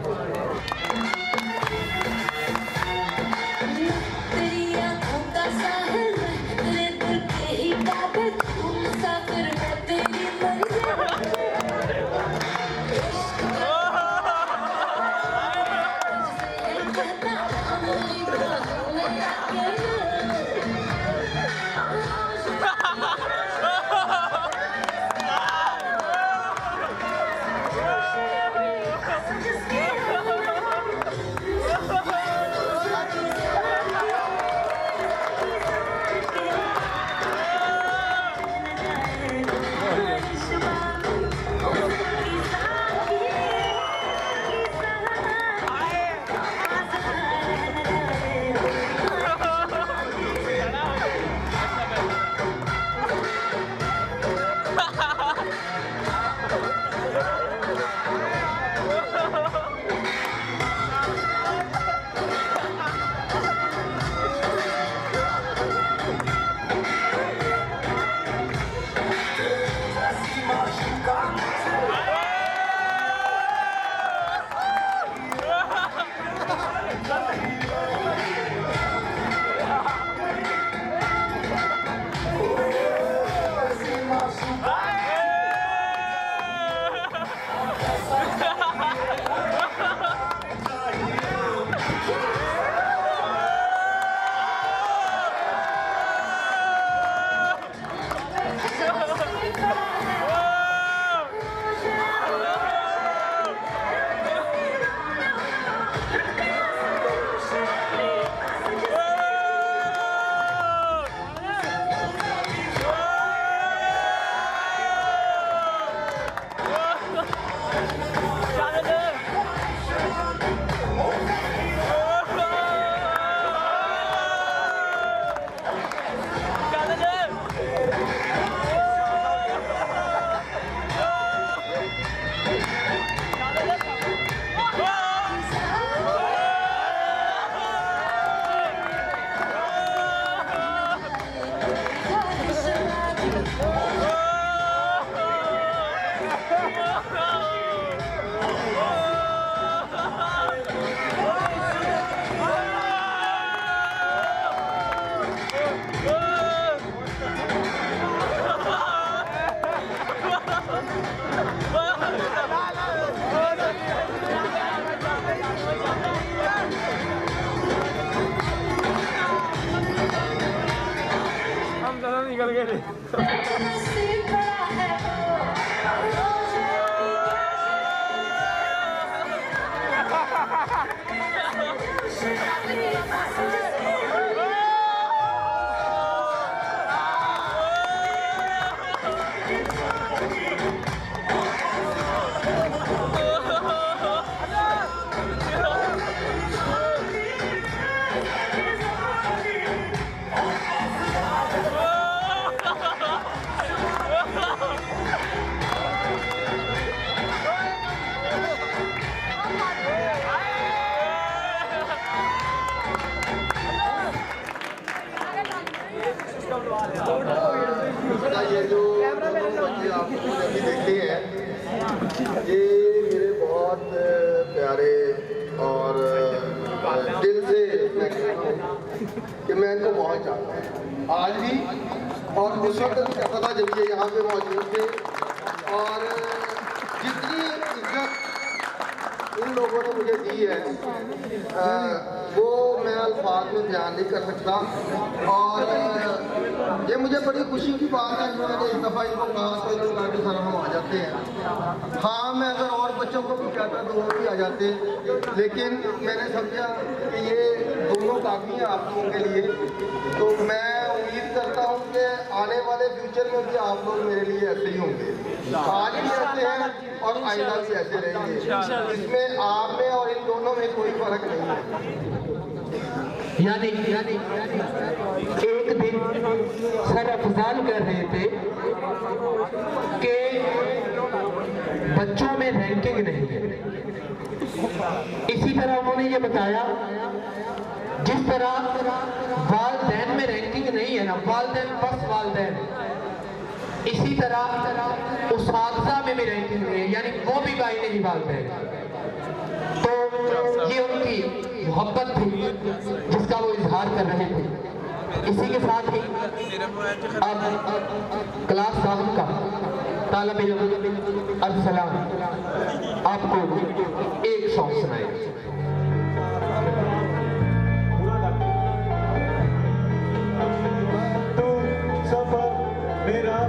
निकल गए। ये जो बच्चे आपको अभी देखते हैं, ये मेरे बहुत प्यारे और दिल से मैं कहता हूँ कि मैं इनको बहुत चाहता हूँ आज भी, और उस वक्त भी कहता था जब ये यहाँ पे मौजूद थे। और जितनी इज्जत इन लोगों ने मुझे दी है वो मैं अल्फाज में बयान नहीं कर सकता। और ये मुझे बड़ी खुशी की बात है, मैंने एक दफ़ा इनको कहा तो इनको काफ़ी सारा हम आ जाते हैं। हाँ, मैं अगर और बच्चों को भी कहता तो वो भी आ जाते, लेकिन मैंने समझा कि ये दोनों काफ़ी हैं आप लोगों के लिए। तो मैं उम्मीद करता हूँ कि आने वाले फ्यूचर में भी आप लोग मेरे लिए ऐसे ही होंगे। आज भी ऐसे हैं और आइंदा भी ऐसे रहेंगे। इसमें आप में और इन दोनों में कोई फर्क नहीं है। यानी एक दिन सर अफजाल कर रहे थे कि बच्चों में रैंकिंग नहीं है। इसी तरह उन्होंने ये बताया जिस तरह वालदैन में रैंकिंग नहीं है ना, वालदैन बस वालदैन, इसी तरह उस्ताद में भी रैंकिंग नहीं है, यानी वो भी गाय नहीं वालदैन। तो ये उनकी मोहब्बत थी जिसका वो इजहार कर रहे थे। इसी के साथ ही अब क्लास 7 का तालिब इल्म अरसलान आपको एक सॉन्ग सुनाएगा। तू सफर मेरा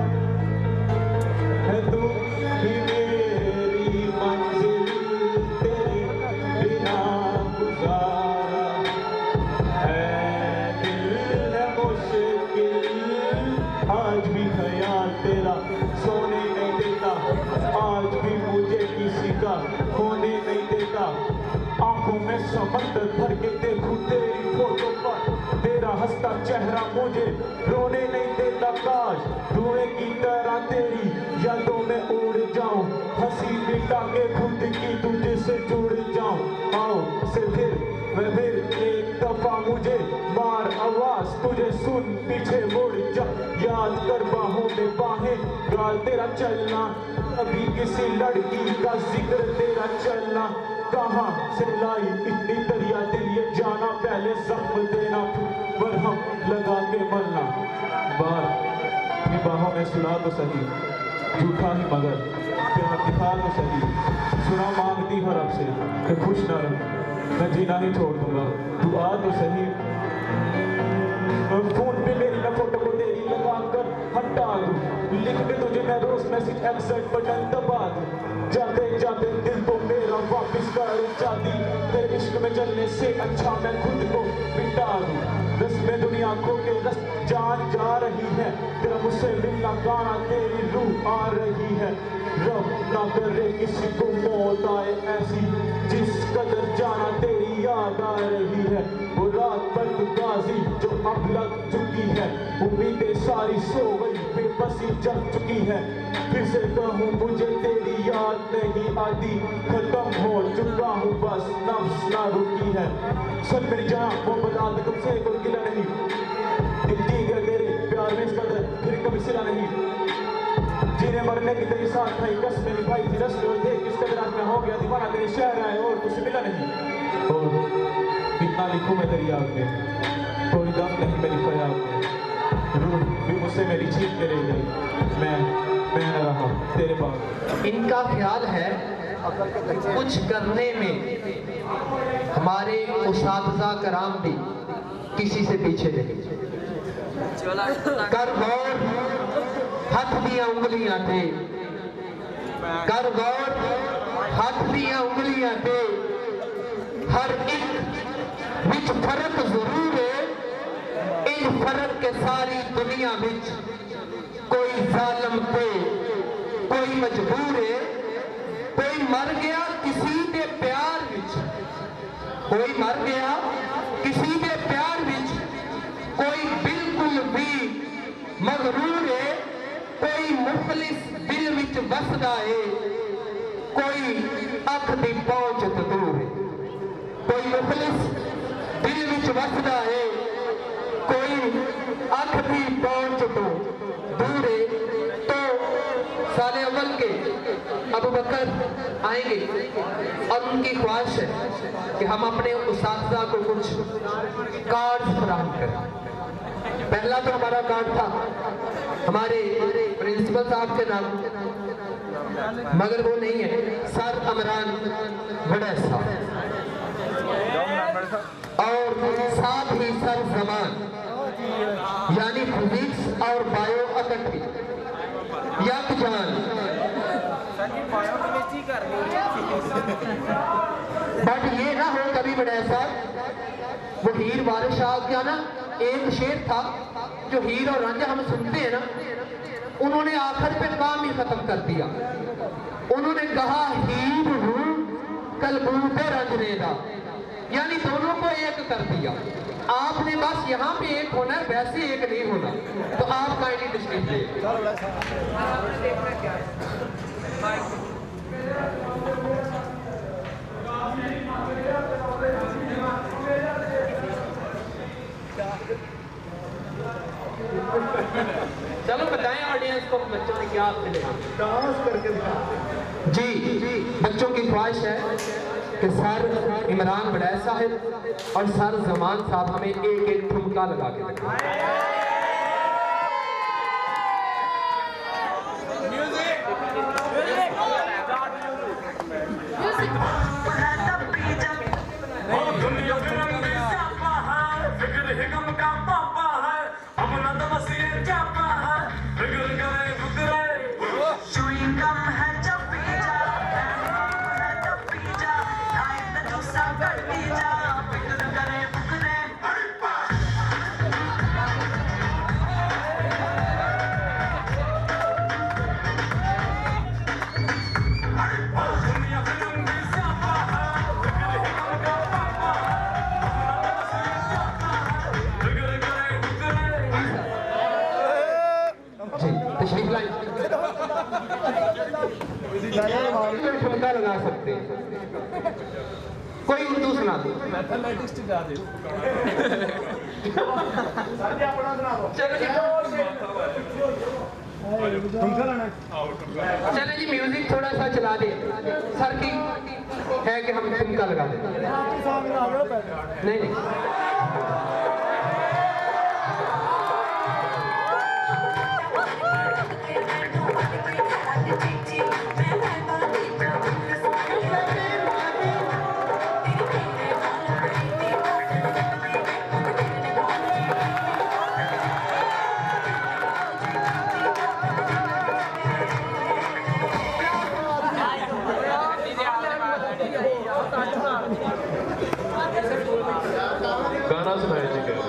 है, तू ही मेरी मंजिल, तेरी बिना गुजारा है दिल है मुश्किल। आज भी ख्याल तेरा सोने नहीं देता, आज भी मुझे किसी का खोने नहीं देता। आंखों में समंदर भर के देखूं तेरी फोटो पर, तेरा हंसता चेहरा मुझे रोने नहीं देता। काश धुएं की तरह तेरी यादों में उड़ जाऊं, हंसी मिटा के खुद की तुझे से जुड़ जाऊं। आओ से फिर मैं फिर एक दफा मुझे मार आवाज, तुझे सुन पीछे मुड़ जा, याद कर बाहों में बाहें ख्याल तेरा चलना, अभी किसी लड़की का जिक्र तेरा चलना, कहाँ से लाई इतनी दरिया दिल ये जाना, पहले जख्म देना मरहम लगा के मरना, बार अपनी बाहों में सुना तो सही, झूठा ही मगर प्यार दिखा तो सही, सुना मांगती हर रब से कि खुश ना रह, मैं जीना ही छोड़ दूंगा, तू आ तो सही। फोन पे मेरी मैं फोटो को तेरी लगा कर हटा दूं, लिख के तुझे मैं रोज मैसेज एक्सेप्ट बटन दबा दूं, जाते जाते दिल तो मेरा वापस कर जाती, तेरे इश्क में चलने से अच्छा मैं खुद को मिटा दूं, रस में दुनिया खो के रस जान जा रही है, तेरा मुझसे मिलना गाना तेरी रूह आ रही है, रब ना करे किसी को मौत आए ऐसी, जिस कदर जाना तेरी याद आ रही है, वो रात पर गाजी जो अब लग चुकी है, उम्मीदें सारी सो गई बेबसी जग चुकी है, फिर से कहूँ मुझे तेरी याद नहीं आती, खत्म हो चुका हूँ बस नफ्स ना रुकी है, सब मेरी जान मोहब्बत आदत तुमसे कोई गिला नहीं, दिल दी गया तेरे प्यार में इस कदर फिर कभी सिला नहीं, जीने मरने की तेरी साथ भाई कस में निभाई थी रस में देख किस कदर आज मैं हो गया दीवाना तेरे शहर आए और तुझसे मिला नहीं, और कितना लिखूं मैं तेरी याद में, कोई दम नहीं मेरी फरियाद में, रूह भी मुझसे मेरी छीन के ले गई, मैं न रहा तेरे पास। इनका ख्याल है कुछ करने में हमारे उस्ताद कराम भी किसी से पीछे नहीं, कर गौर हाथ दिया उंगलियां थे, कर गौर हाथ दिया उंगलियां थे, हर एक विच फर्क जरूर है, इन फर्क के सारी दुनिया विच कोई जालिम थे कोई मजबूर है, कोई मर गया किसी के प्यार विच, कोई मर गया किसी के प्यार विच, कोई बिल्कुल भी मगरूर है, कोई मुखलिस दिल विच बसदा है, कोई अख दी पहुंच तो दूर है, कोई मुखलिस दिल विच बसदा है, कोई अख दी पहुंच तो दूर है। तो साले अव्वल के अबू बकर आएंगे और उनकी ख्वाहिश है कि हम अपने उस्ताद को कुछ कार्ड्स फराहम करें। पहला तो हमारा कार्ड था हमारे प्रिंसिपल साहब के नाम, मगर वो नहीं है, सर इमरान वड़ैसा, और साथ ही सर जमान यानी फिजिक्स और बायो इकट्ठी यकजान। बट ये ना हो कभी वड़ैसा, वो हीर वारिस शाह का ना एक शेर था जो हीर और रांझा हम सुनते हैं ना, उन्होंने आखिर पे काम ही खत्म कर दिया। उन्होंने कहा हीर हूं कलबूते रंजने का, यानी दोनों को एक कर दिया। आपने बस यहाँ पे एक होना है, वैसे एक नहीं होना। तो आप काइंडली तशरीफ ले। चलो बताएं ऑडियंस को बच्चों ने क्या आपसे देखा, डांस करके दिखा। जी बच्चों की ख्वाहिश है कि सर इमरान वड़ैस साहब और सर जमान साहब हमें एक एक ठुमका लगा के दिखाएं। ठुमका लगा सकते हैं, कोई उर्दू सुना दो। चले जी म्यूजिक थोड़ा सा चला दे। सर की है कि हम ठुमका लगा दें। नहीं नहीं गाना सुनाए जी कह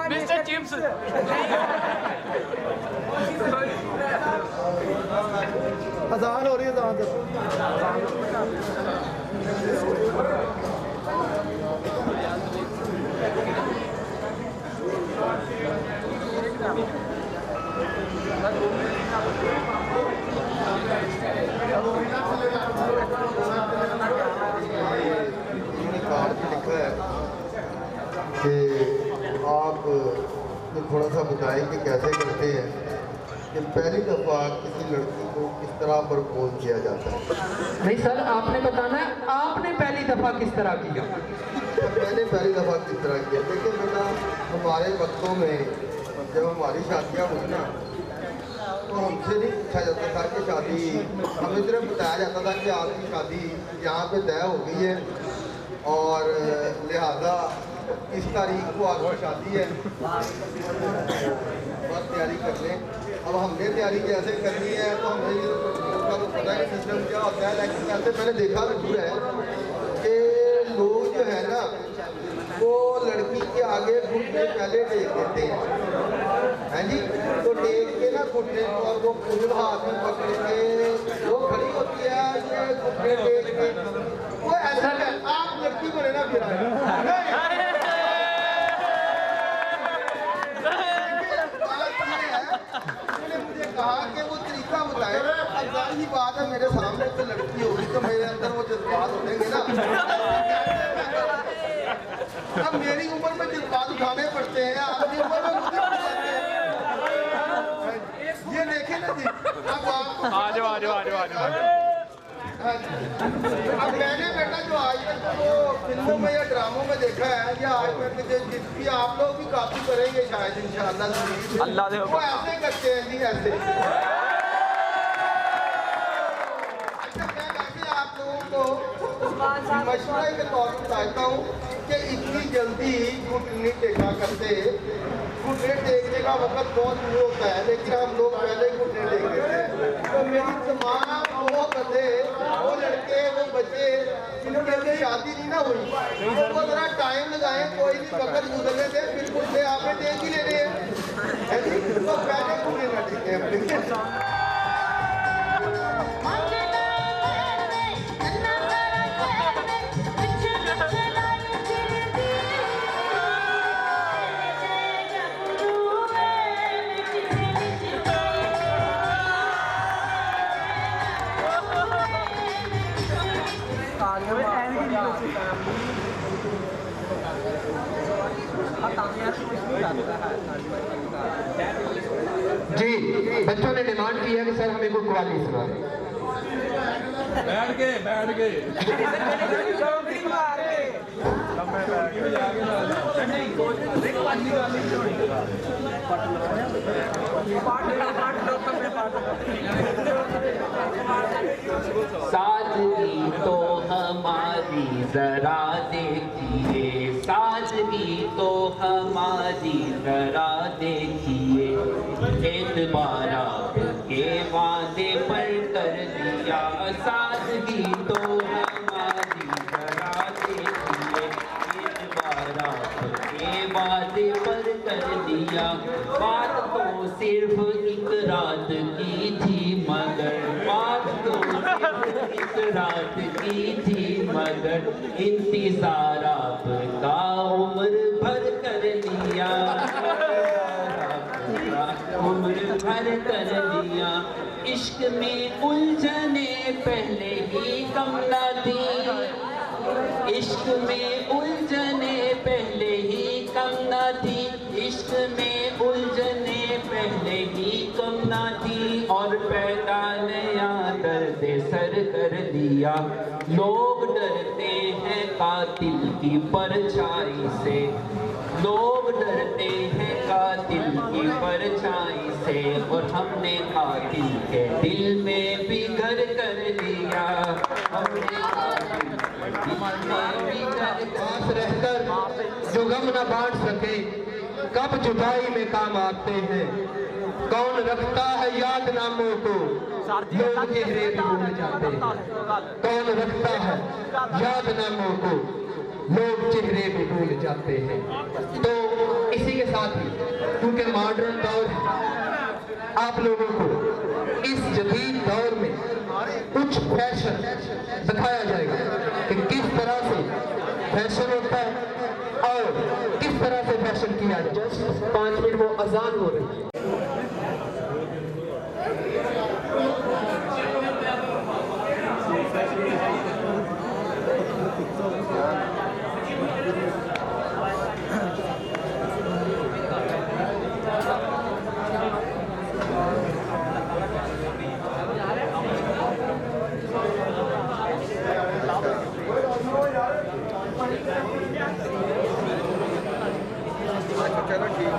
मिस्टर चिप्स अजान हो रही है अजान लिखा है कि आप थोड़ा सा बताएं कि कैसे करते हैं कि पहली दफ़ा किसी लड़की को किस तरह प्रपोज किया जाता है। नहीं सर आपने बताना है आपने पहली दफा किस तरह किया। मैंने पहली दफ़ा किस तरह किया देखिए बेटा हमारे वक्तों में जब हमारी शादियाँ हुई ना तो हमसे नहीं पूछा जाता था कि शादी हमें सिर्फ बताया जाता था कि आपकी शादी यहाँ पे तय हो गई है और लिहाजा इस तारीख को आपकी शादी है बस तैयारी कर लें। अब हमने तैयारी कैसे करनी है तो हमें उसका तो पता है सिस्टम क्या होता है लेकिन ऐसे मैंने देखा जरूर है कि लोग जो है ना वो लड़की के आगे घुटने पहले टेक देते हैं है जी तो टेक के ना घुटने और वो फूल हाथ में पकड़ के वो खड़ी होती है ये घुटने टेक के वो ऐसा है आप लड़की को लेना फिर मुझे कहा कि वो तरीका बताए अब जाहिर बात है मेरे सामने तो लड़की होगी तो मेरे अंदर वो जज्बात उठेंगे ना अब मेरी उम्र में जज्बात उठाने पड़ते हैं आपकी उम्र में ये देखे ना जी अब आप आ जाओ अब मैंने बेटा जो आज तक वो फिल्मों में या ड्रामों में देखा है या आज तक जिसकी आप लोग भी काफी करेंगे शायद इंशाअल्लाह वो ऐसे करते हैं जी ऐसे। अच्छा मैं वैसे आप लोगों को मशवरे के तौर पर बताता हूँ कि इतनी जल्दी घुटने टेका करते घुटने टेकने का वक्त बहुत दूर होता है लेकिन हम लोग पहले घुटने टेक देते हैं तो मेरी तमाम वो बंदे वो लड़के वो बच्चे जिनकी अभी शादी नहीं ना हुई तो वो जरा टाइम लगाए कोई भी वक्त गुजरने से फिर घुटने आपने टेक ही लेने हैं तो पहले घुटने ना टेके अपने जी बच्चों ने डिमांड की है कि सर हमें कोई कव्वाली सुना दें। बैठ गए सादगी तो हमारी जरा देखिए सादगी तो हमारी जरा देखिए एतबार आपके वादे पर कर दिया सादगी तो हमारी जरा देखिए एतबार आपके वादे पर कर दिया बात तो सिर्फ एक रात की थी मगर बात तो सिर्फ एक रात की थी मगर इंतजार आपका उम्र भर कर लिया उम्र घर कर लिया। इश्क में उलझने पहले ही कम न थी, इश्क में उलझने पहले ही कम न थी, इश्क में उलझने पहले ही कम न थी। और पैदा नया दर्द सर कर लिया। लोग डरते हैं कातिल की परछाई से, लोग डरते हैं कातिल की परछाई से। और हमने कातिल के दिल में भी घर कर लिया, हमने कातिल के दिल में भी घर पास रहकर जो गम न बांट सके कब जुदाई में काम आते हैं। कौन रखता है याद नामों को, लोग चेहरे भी भूल जाते हैं। कौन रखता है याद नामों को, लोग चेहरे भी भूल जाते हैं। तो इसी के साथ ही क्योंकि मॉडर्न दौर है, आप लोगों को इस जदीद दौर में कुछ फैशन दिखाया जाएगा कि किस तरह से फैशन होता है और किस तरह से फैशन किया जाए। जस्ट 5 मिनट वो अजान हो रही है। चलो ठीक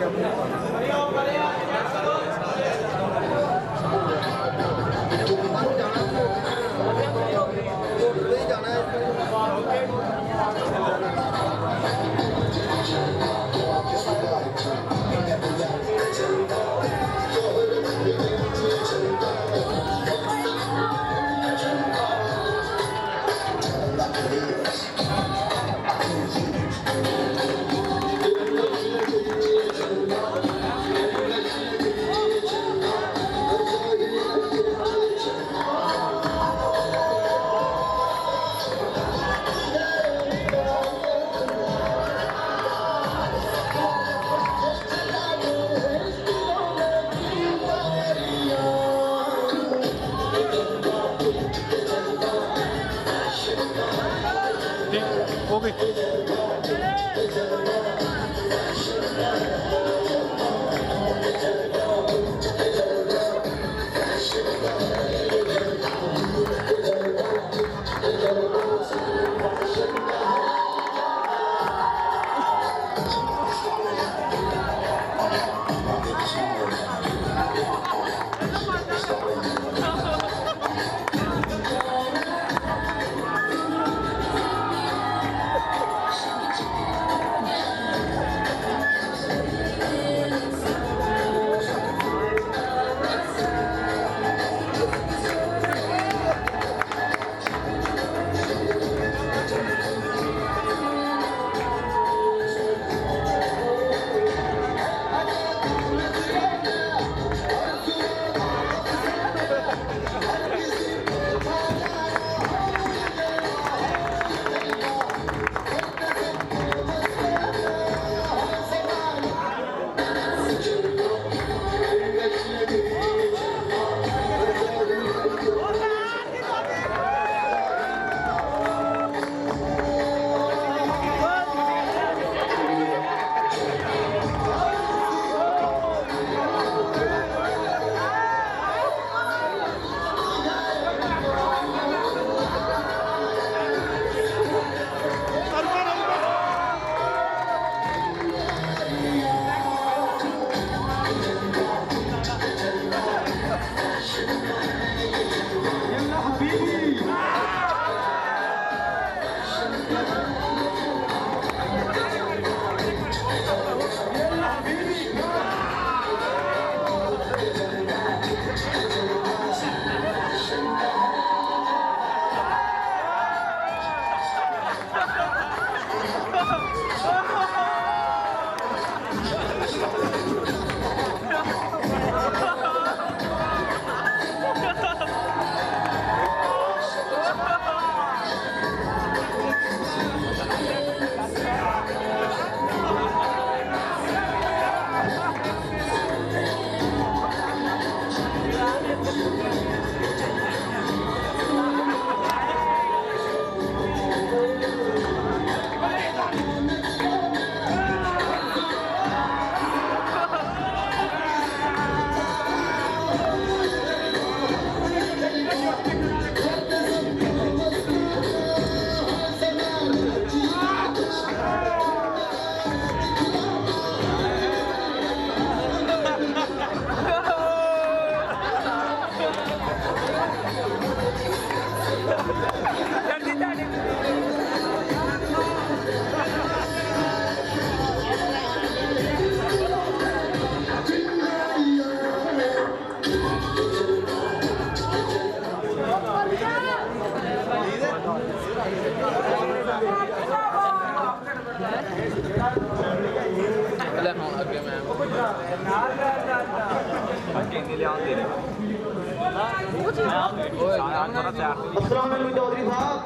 चौधरी साहब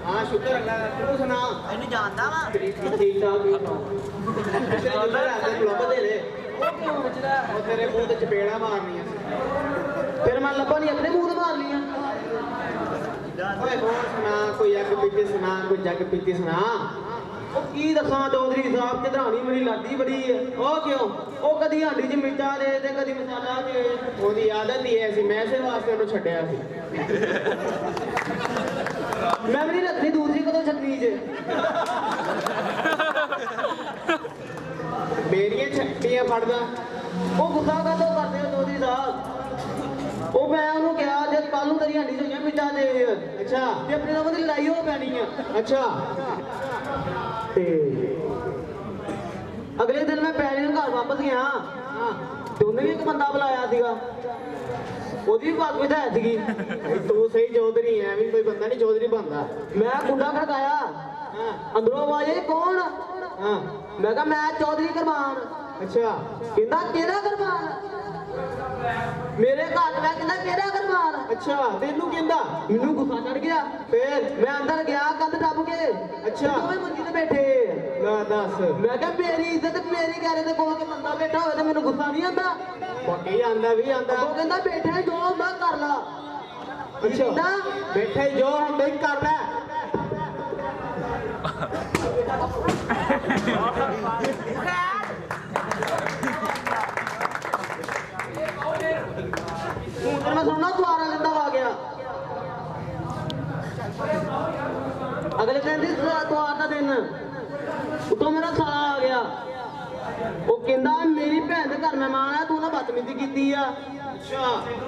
हाँ शुक्र अल्लाह तू सुना इन्हें जानता वा ठीक ठाक क्लब दे ले तेरे मुंह ते चपेड़ा मारनियां फिर मैं लब्भा नहीं अपने मुंह ते मार लिया ओए होर सुना कोई अग पीती सुना कोई जग पीती सुना की दसा चौधरी साहब चढ़ानी मेरी लादी बड़ी है क्यों कदी हांडी च मिर्चा दे कदी मसाला दे ओदी आदत ही ऐसी मैं इसे वास्ते उन्हें छड्डिया सी मैं भी नहीं रखनी दूसरी कदों छड्डनी च मेरियां छट्टियां फड़दा गुस्सा कदों करदे हो चौधरी साहब मैं उन्होंने कहा जब कल नूं तेरी हांडी च होईयां मिर्चा दे अच्छा ते अपने नाल दी लड़ाई हो पैनी है अच्छा अगले दिन मैं पैरी घर वापस गया तो उन्हें भी एक बंदा बुलाया सीगा ओदी भी पग बिठाई थी तू सही चौधरी है भी कोई बंदा नहीं चौधरी बनता मैं कुंडा खड़काया अंदरों आवाज आई कौन मैं कहा मैं चौधरी करमान अच्छा कहंदा केड़ा करमान मेरे घर मैं कहंदा केड़ा करमान अच्छा तेनू कहंदा मैनू गुस्सा चढ़ गया फिर मैं अंदर गया कंध टप के अच्छा दोवें मंजी ते बैठे ला दस मैं कहा मेरी इज्जत मेरी गैरे ते कोल के बंदा बैठा होवे ते मैनू गुस्सा नहीं आंदा बाकी आंदा भी आंदा वो कहंदा बैठे जो हुंदा कर ला अच्छा बैठे जो हुंदा ही कर ले मैं सुनना द्वारा लेंदा आ गया अगले दिन द्वार का दिन उतो मेरा साला आ गया वो कहंदा मेरी भैन के घर मेहमान है तू ना बदतमीजी की अच्छा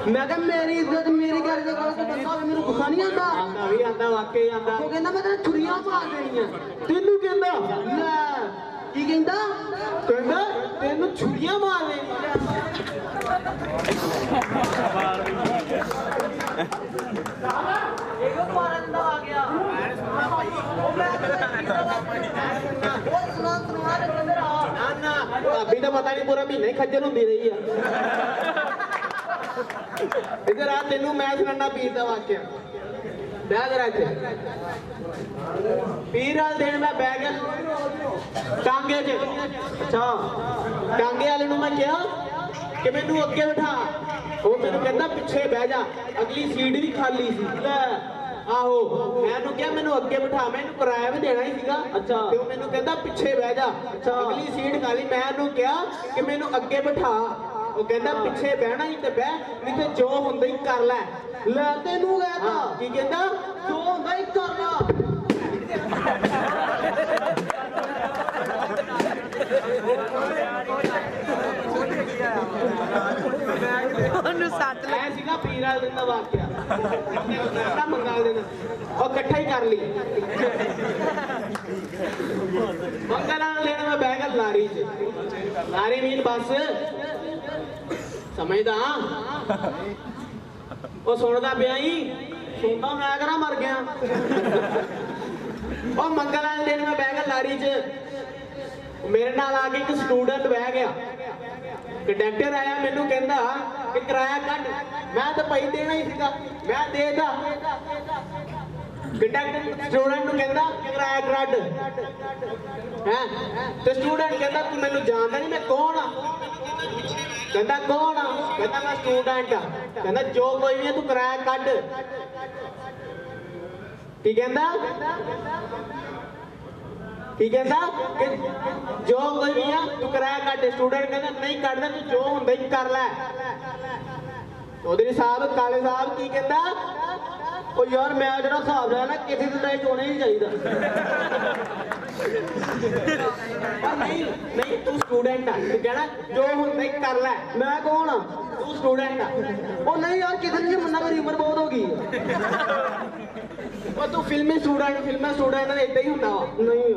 मैं कहा मेरी इज्जत मेरी घर के कोल के बंदा होवे मेनू गुस्सा नहीं आंदा आंदा भी आंदा वाकई आंदा वो कहंदा मैं तेरे छुरियां मार देणियां तेनू कहंदा ले की कहंदा कहंदा तेनू छुरियां मार देणियां भाभी तो पता नहीं पूरा महीना ही खज्जल होंदी रही है इधर आ तेनू मैं सुनाना पीर का वाक्य बह करा पीर वाले दिन मैं बह गया टांगे च अच्छा टांगे वाले मैं क्या कि मैनू अगे बिठा वो मैनू कहता पिछे बह जा अगली सीट भी खाली सी आहो मैनू क्या मैनू अगे बिठा मैनू किराया भी देना ही सीगा अच्छा ते वो मैनू कहता पिछे बह जा अच्छा अगली सीट खाली मैनू क्या कि मैनू अगे बिठा वो कहता पिछे बहना ही ते बह नहीं ते जो हुंदा ही कर ले तेनू कहता की कहता जो हुंदा ही कर ला पीरा दिन का वाकया मंगा देना और कट्ठा ही कर ली मंगल लेना मैं बह गया लारी च लारी मीन बस समझदा वो सुनदा पिया ही सुनदा मैं करा मर गया और मंगल दिन मैं बह गया लारी च मेरे नाल आके एक स्टूडेंट बह गया कंडक्टर आया मैनू कहंदा कि किराया कट मैं तो भाई देना ही सीगा मैं देता कंडक्टर स्टूडेंट नू कहंदा किराया कट हैं ते स्टूडेंट कहंदा तू मैनू जानदा नहीं मैं कौन आ कहंदा कौन आ कहंदा मैं स्टूडेंट आ कहंदा जो कोई भी है तू किराया कट की कहंदा की कहता कि जो कोई भी है तू किराया कट स्टूडेंट कहता नहीं कटदा तू जो हुंदा ही कर ले चौधरी साहब काले साहब की कहता ओ यार मैं जरा हिसाब ला ना किसी दिन नहीं होना ही चाहिए नहीं नहीं तू स्टूडेंट आ तू कहना जो हुंदा ही कर ले मैं कौन आ तू स्टूडेंट आ ओ नहीं यार किसी दिन मन्ना मेरी उम्र बहुत हो गई तू फिल्मी स्टूडेंट इदा ही होंदा नहीं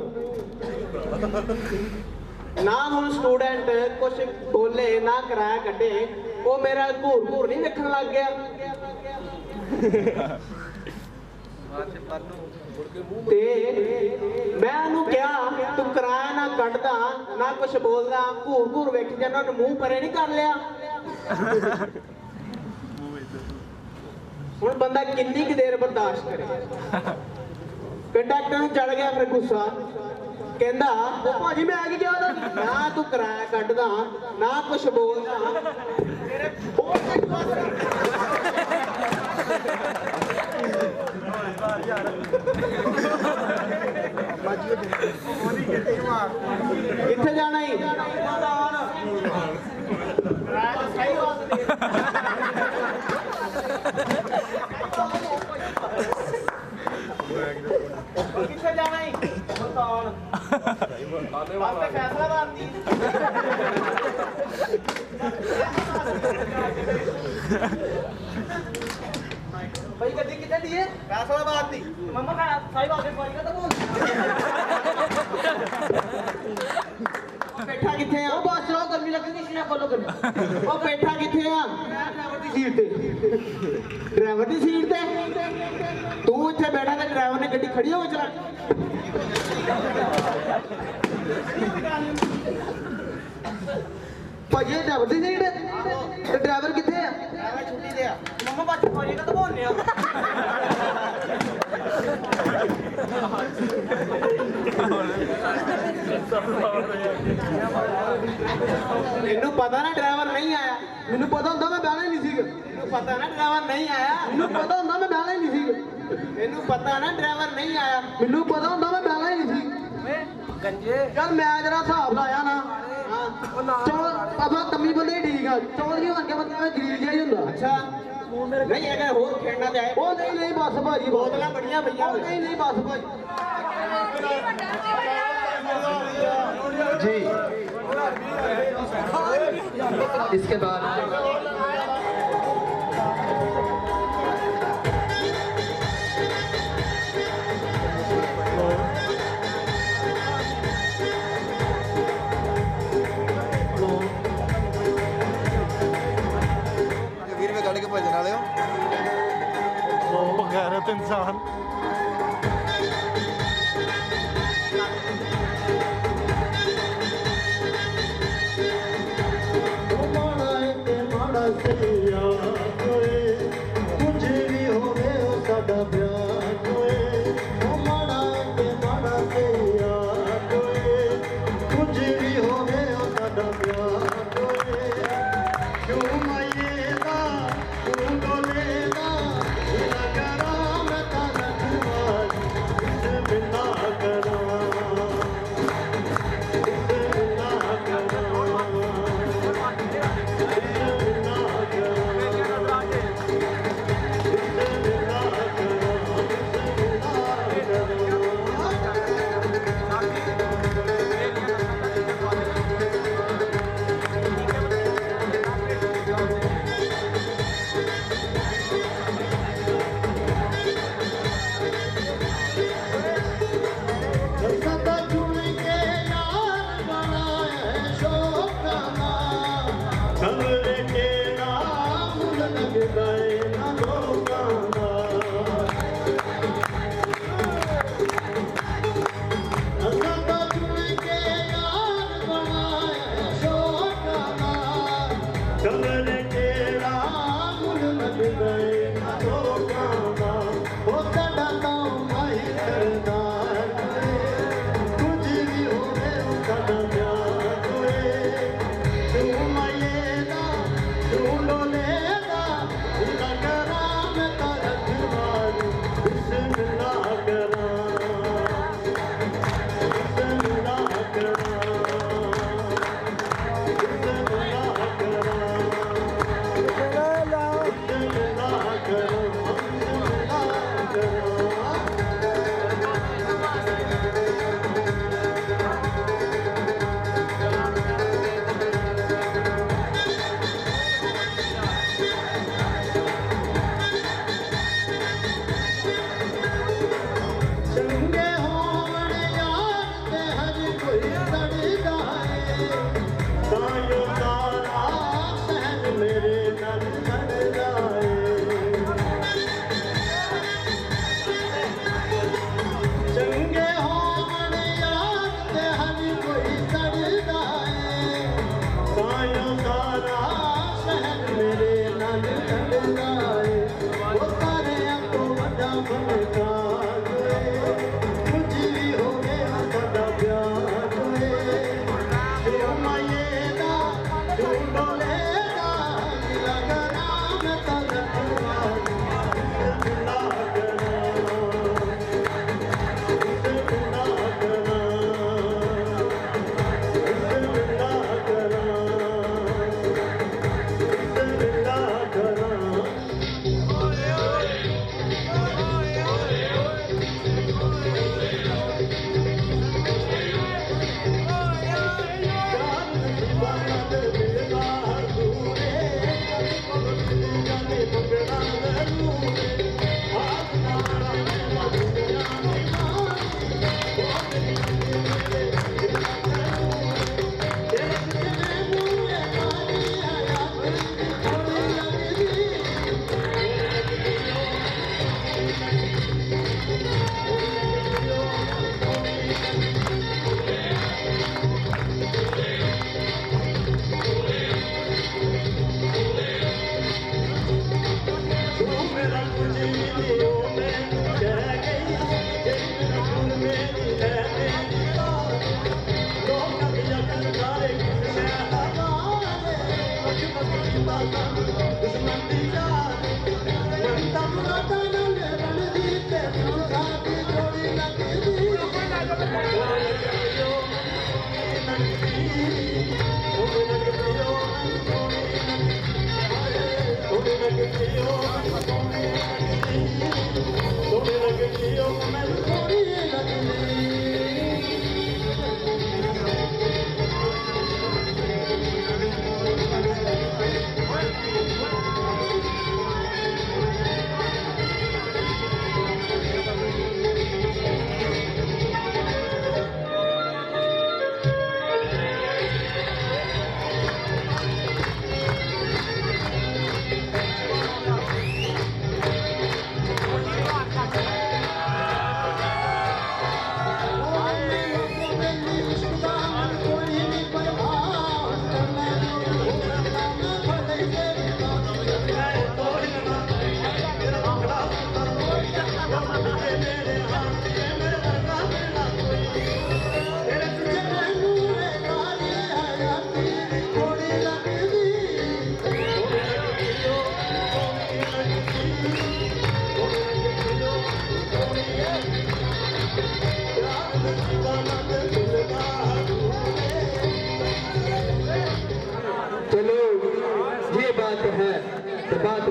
ना हम स्टूडेंट कुछ बोले ना किराया कटे वो मेरा घूर घूर नहीं देखने लग गया ते मैं उन्होंने क्या तू किराया ना कटदा ना कुछ बोलदा घूर घूर वेख जाना मुंह परे नहीं कर लिया हुण बंदा कितनी की देर बर्दाश्त करे कंडक्टर नूं चढ़ गया फिर गुस्सा कहंदा ओ भाजी मैं आ गया ना तू किराया कटदा ना कुछ बोलदा तेरे किथे जाना ही किथे जाना ही फैसलाबाद दी भाई गड्डी कितने दी है फैसलाबाद दी मम्मा का साहिब आगे कोई का तो बोल बैठा किथे आ ओ बस चलो गर्मी लगेगी इसलिए खोलो कर ओ बैठा किथे आ ड्राइवर दी सीट ते तू इथे बैठा ते ड्राइवर ने गड्डी खड़ी हो चला भाई ये ड्राइवर दी सीट ते ड्राइवर किथे आ ड्राइवर छुट्टी ते आ मम्मा बात कोई का तो बोलने आ मैनू पता ना ड्राइवर नहीं आया मैनू पता होंदा मैं बहना ही नहीं सीगा मैनू पता ना ड्राइवर नहीं आया मैनू पता होंदा मैं बहना ही नहीं सीगा मैनू पता ना ड्राइवर नहीं आया मैनू पता होंदा मैं बहना ही नहीं सी गंजे यार मैं जरा हिसाब लाया ना चलो अब कमी बंदे ठीक है चौधरी होके बंदा मैं गरीब जिहा ही हुंदा अच्छा नहीं अगर होर खेलना चाहे ओ नहीं बस भाजी बोतलां बढ़िया भैया नहीं बस भाजी जी इसके बाद वीर में गाड़ी के भजन वाले हो बगैरत इंसान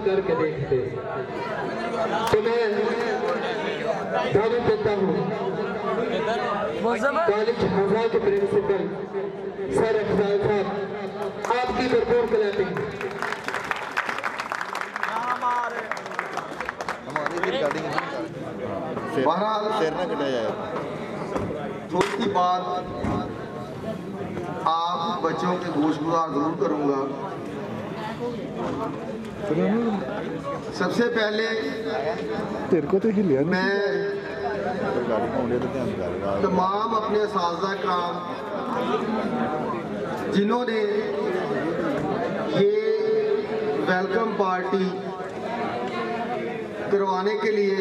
करके देखते तो मैं दावा देता हूँ कॉलेज हवा के प्रिंसिपल सर अफजाल साहब आपकी भरपूर क्लैपिंग। बहरहाल थोड़ी बात आप बच्चों के गोशगुजार जरूर करूंगा। सबसे पहले तेरे को तो ही लिया मैं तमाम अपने असातिज़ा कराम जिन्होंने ये वेलकम पार्टी करवाने के लिए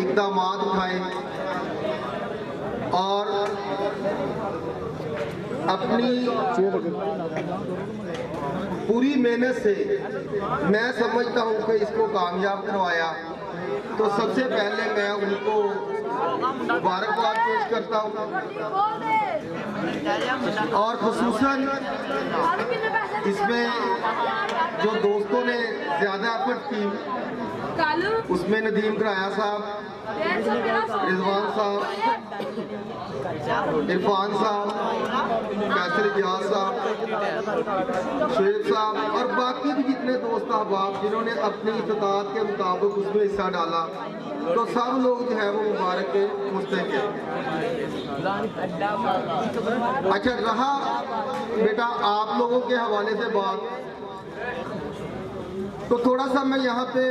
इक़दाम उठाए और अपनी पूरी मेहनत से मैं समझता हूँ कि इसको कामयाब करवाया, तो सबसे पहले मैं उनको मुबारकबाद पेश करता हूँ और खुसूसन इसमें जो दोस्तों ने ज़्यादा एफर्ट की उसमें नदीम कराया साहब, रिजवान साहब, इरफान साहब, कैसर इजाज साहब, शेख साहब और बाकी भी जितने दोस्त अहबाब जिन्होंने अपनी इस्तात के मुताबिक उसमें हिस्सा डाला, तो सब लोग जो है वो मुबारक के मुस्तहिक हैं। अच्छा रहा बेटा आप लोगों के हवाले से बात, तो थोड़ा सा मैं यहाँ पे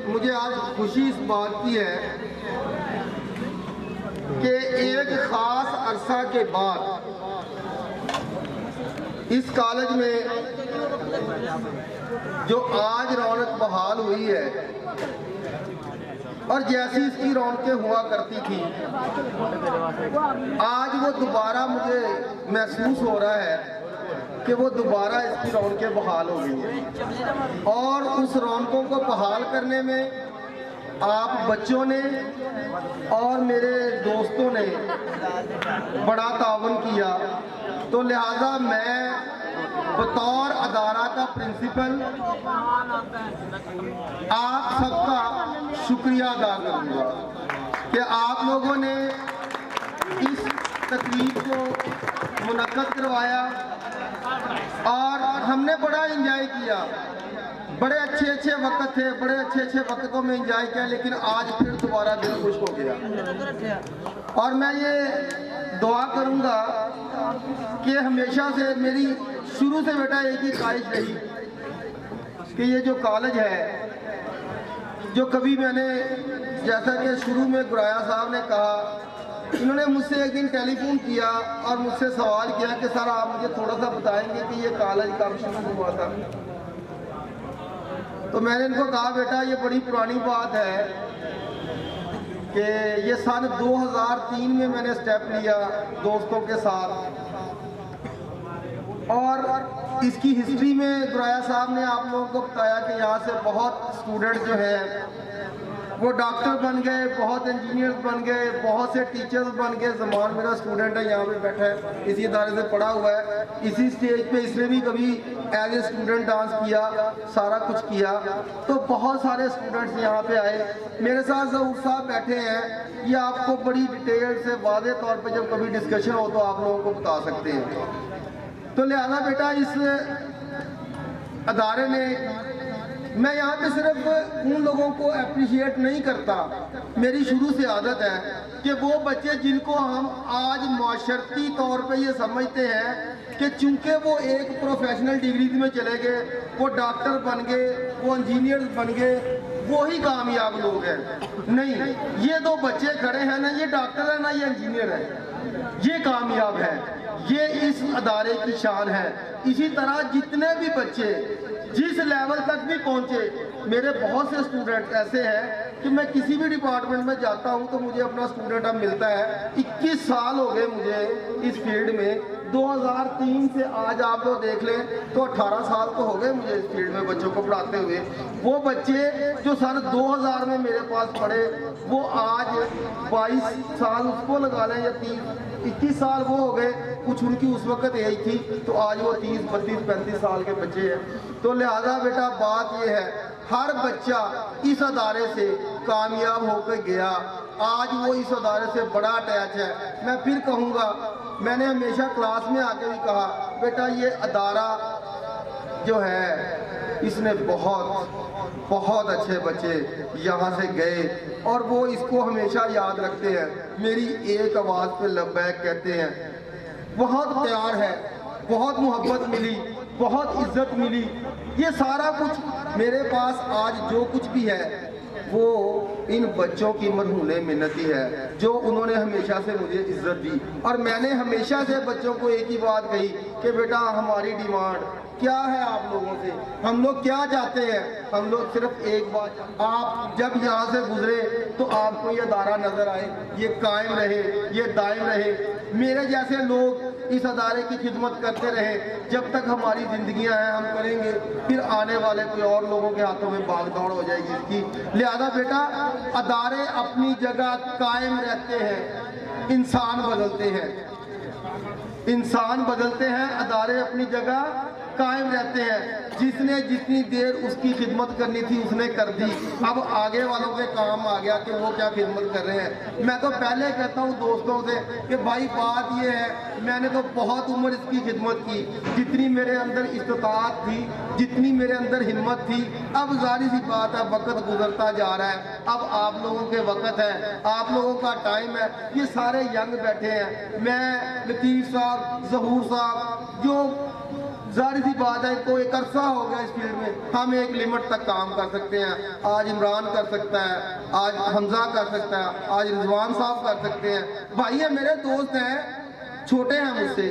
मुझे आज खुशी इस बात की है कि एक ख़ास अरसा के बाद इस कॉलेज में जो आज रौनक बहाल हुई है और जैसी इसकी रौनकें हुआ करती थी, आज वो दोबारा मुझे महसूस हो रहा है कि वो दोबारा इसकी रौनकें बहाल हो गई हैं। और उस रौनकों को बहाल करने में आप बच्चों ने और मेरे दोस्तों ने बड़ा ताउन किया। तो लिहाजा मैं बतौर अदारा का प्रिंसिपल आप सबका शुक्रिया अदा करूँगा कि आप लोगों ने इस तकरीब को मुनक्कद करवाया और हमने बड़ा एंजॉय किया। बड़े अच्छे अच्छे वक्त थे, बड़े अच्छे अच्छे वक्तों में एंजॉय किया, लेकिन आज फिर दोबारा दिल खुश हो गया। और मैं ये दुआ करूँगा कि हमेशा से मेरी शुरू से बेटा एक ही ख्वाहिश रही कि ये जो कॉलेज है, जो कभी मैंने जैसा कि शुरू में गुराया साहब ने कहा, इन्होंने मुझसे एक दिन टेलीफोन किया और मुझसे सवाल किया कि सर आप मुझे थोड़ा सा बताएंगे कि ये कॉलेज कब शुरू हुआ था। तो मैंने इनको कहा बेटा ये बड़ी पुरानी बात है कि ये सन 2003 में मैंने स्टेप लिया दोस्तों के साथ। और इसकी हिस्ट्री में गुराया साहब ने आप लोगों को बताया कि यहाँ से बहुत स्टूडेंट जो हैं वो डॉक्टर बन गए, बहुत इंजीनियर्स बन गए, बहुत से टीचर्स बन गए। ज़मान मेरा स्टूडेंट है, यहाँ पे बैठा है, इसी इदारे से पढ़ा हुआ है। इसी स्टेज पे इसने भी कभी एज ए स्टूडेंट डांस किया, सारा कुछ किया। तो बहुत सारे स्टूडेंट्स यहाँ पे आए। मेरे साथ ज़हूर साहब बैठे हैं, ये आपको बड़ी डिटेल से वादे तौर पर जब कभी डिस्कशन हो तो आप लोगों को बता सकते हैं। तो लिहाजा बेटा इस अदारे ने, मैं यहाँ पे सिर्फ उन लोगों को अप्रिशिएट नहीं करता, मेरी शुरू से आदत है कि वो बच्चे जिनको हम आज माशरती तौर पे ये समझते हैं कि चूंकि वो एक प्रोफेशनल डिग्री में चले गए, वो डॉक्टर बन गए, वो इंजीनियर्स बन गए, वो ही कामयाब लोग हैं। नहीं, ये दो बच्चे खड़े हैं ना, ये डॉक्टर है ना ये इंजीनियर है, ये कामयाब है। ये इस अदारे की शान है। इसी तरह जितने भी बच्चे जिस लेवल तक भी पहुंचे, मेरे बहुत से स्टूडेंट ऐसे हैं कि मैं किसी भी डिपार्टमेंट में जाता हूं तो मुझे अपना स्टूडेंट अब मिलता है। 21 साल हो गए मुझे इस फील्ड में, 2003 से आज आप लोग देख लें तो 18 साल तो हो गए मुझे इस फील्ड में बच्चों को पढ़ाते हुए। वो बच्चे जो सन 2000 में मेरे पास पढ़े, वो आज 22 साल उसको लगा लें या 21 साल वो हो गए, कुछ उनकी उस वक्त एज थी, तो आज वो 30, 32, 35 साल के बच्चे हैं। तो लिहाजा बेटा बात ये है, हर बच्चा इस अदारे से कामयाब होकर गया, आज वो इस अदारे से बड़ा अटैच है। मैं फिर कहूँगा, मैंने हमेशा क्लास में आके भी कहा बेटा ये अदारा जो है इसने बहुत अच्छे बच्चे यहाँ से गए और वो इसको हमेशा याद रखते हैं। मेरी एक आवाज़ पे लब्बैक कहते हैं। बहुत प्यार है, बहुत मोहब्बत मिली, बहुत इज्जत मिली। ये सारा कुछ मेरे पास आज जो कुछ भी है वो इन बच्चों की मरहूने मिन्नती है, जो उन्होंने हमेशा से मुझे इज्जत दी। और मैंने हमेशा से बच्चों को एक ही बात कही कि बेटा हमारी डिमांड क्या है आप लोगों से, हम लोग क्या चाहते हैं। हम लोग सिर्फ एक बात, आप जब यहाँ से गुजरे तो आपको ये अदारा नजर आए, ये कायम रहे, ये दायम रहे। मेरे जैसे लोग इस अदारे की खिदमत करते रहे, जब तक हमारी जिंदगियां हैं हम करेंगे, फिर आने वाले कोई और लोगों के हाथों में भाग दौड़ हो जाएगी इसकी। लिहाजा बेटा अदारे अपनी जगह कायम रहते हैं, इंसान बदलते हैं, इंसान बदलते हैं, अदारे अपनी जगह कायम रहते हैं। जिसने जितनी देर उसकी खिदमत करनी थी उसने कर दी, अब आगे वालों के काम आ गया कि वो क्या खिदमत कर रहे हैं। मैं तो पहले कहता हूँ दोस्तों से कि भाई बात ये है, मैंने तो बहुत उम्र इसकी खिदमत की, जितनी मेरे अंदर इस्तात थी, जितनी मेरे अंदर हिम्मत थी। अब जाहिर सी बात है वक्त गुजरता जा रहा है, अब आप लोगों के वक्त है, आप लोगों का टाइम है। ये सारे यंग बैठे हैं, मैं, लतीफ़ साहब, ज़हूर साहब, जो जाहिर सी बात है तो एक अरसा हो गया इस फील्ड में, हम एक लिमिट तक काम कर सकते हैं। आज इमरान कर सकता है, आज हमजा कर सकता है, आज रिजवान साहब कर सकते हैं। भाई ये मेरे दोस्त हैं, छोटे हैं मुझसे,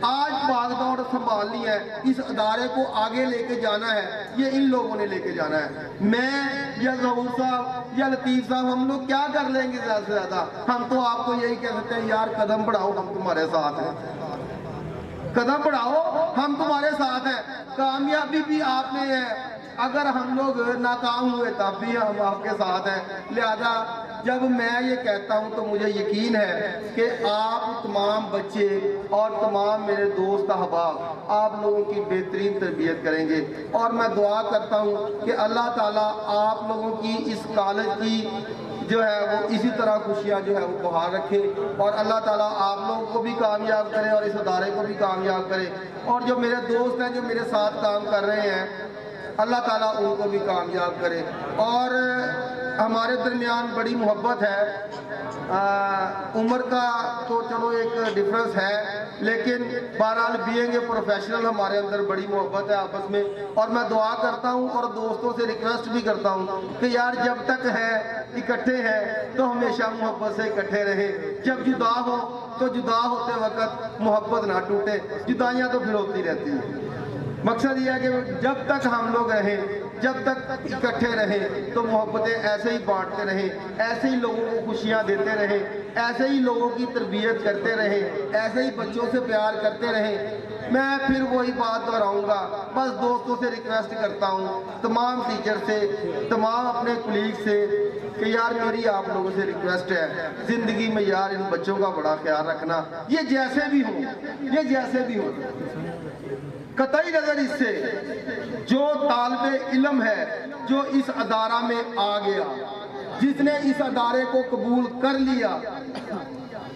आज भागदौड़ संभालनी है, इस अदारे को आगे लेके जाना है, ये इन लोगों ने लेके जाना है। मैं या ज़हूर साहब या लतीफ़ साहब हम लोग क्या कर लेंगे ज़्यादा से ज़्यादा? हम तो आपको यही कह सकते हैं यार कदम बढ़ाओ, हम तुम्हारे साथ हैं, कदम बढ़ाओ, हम तुम्हारे साथ हैं। कामयाबी भी आपने है, अगर हम लोग नाकाम हुए तब भी हम आपके साथ हैं। लिहाजा जब मैं ये कहता हूँ तो मुझे यकीन है कि आप तमाम बच्चे और तमाम मेरे दोस्त अहबाब आप लोगों की बेहतरीन तरबियत करेंगे। और मैं दुआ करता हूँ कि अल्लाह ताला आप लोगों की इस कॉलेज की जो है वो इसी तरह खुशियाँ जो है वो बहाल रखे, और अल्लाह ताला आप लोगों को भी कामयाब करे और इस अदारे को भी कामयाब करे। और जो मेरे दोस्त हैं जो मेरे साथ काम कर रहे हैं, अल्लाह ताला उनको भी कामयाब करे। और हमारे दरमियान बड़ी मोहब्बत है, उम्र का तो चलो एक डिफरेंस है, लेकिन बहरहाल बीइंग प्रोफेशनल हमारे अंदर बड़ी मोहब्बत है आपस में। और मैं दुआ करता हूँ और दोस्तों से रिक्वेस्ट भी करता हूँ कि यार जब तक है इकट्ठे हैं तो हमेशा मोहब्बत से इकट्ठे रहें। जब जुदा हो तो जुदा होते वक्त मोहब्बत ना टूटे, जुदाइयाँ तो फिर होती रहती हैं। मकसद ये है कि जब तक हम लोग रहें, जब तक इकट्ठे रहें तो मोहब्बतें ऐसे ही बांटते रहें, ऐसे ही लोगों को खुशियाँ देते रहें, ऐसे ही लोगों की तरबियत करते रहें, ऐसे ही बच्चों से प्यार करते रहें। मैं फिर वही बात दोहराऊंगा, बस दोस्तों से रिक्वेस्ट करता हूँ, तमाम टीचर से, तमाम अपने कुलीग से कि यार मेरी आप लोगों से रिक्वेस्ट है, ज़िंदगी में यार इन बच्चों का बड़ा ख्याल रखना, ये जैसे भी हो, ये जैसे भी हो। कतई नजर इससे जो तालिबे इल्म है जो इस अदारा में आ गया, जिसने इस अदारे को कबूल कर लिया,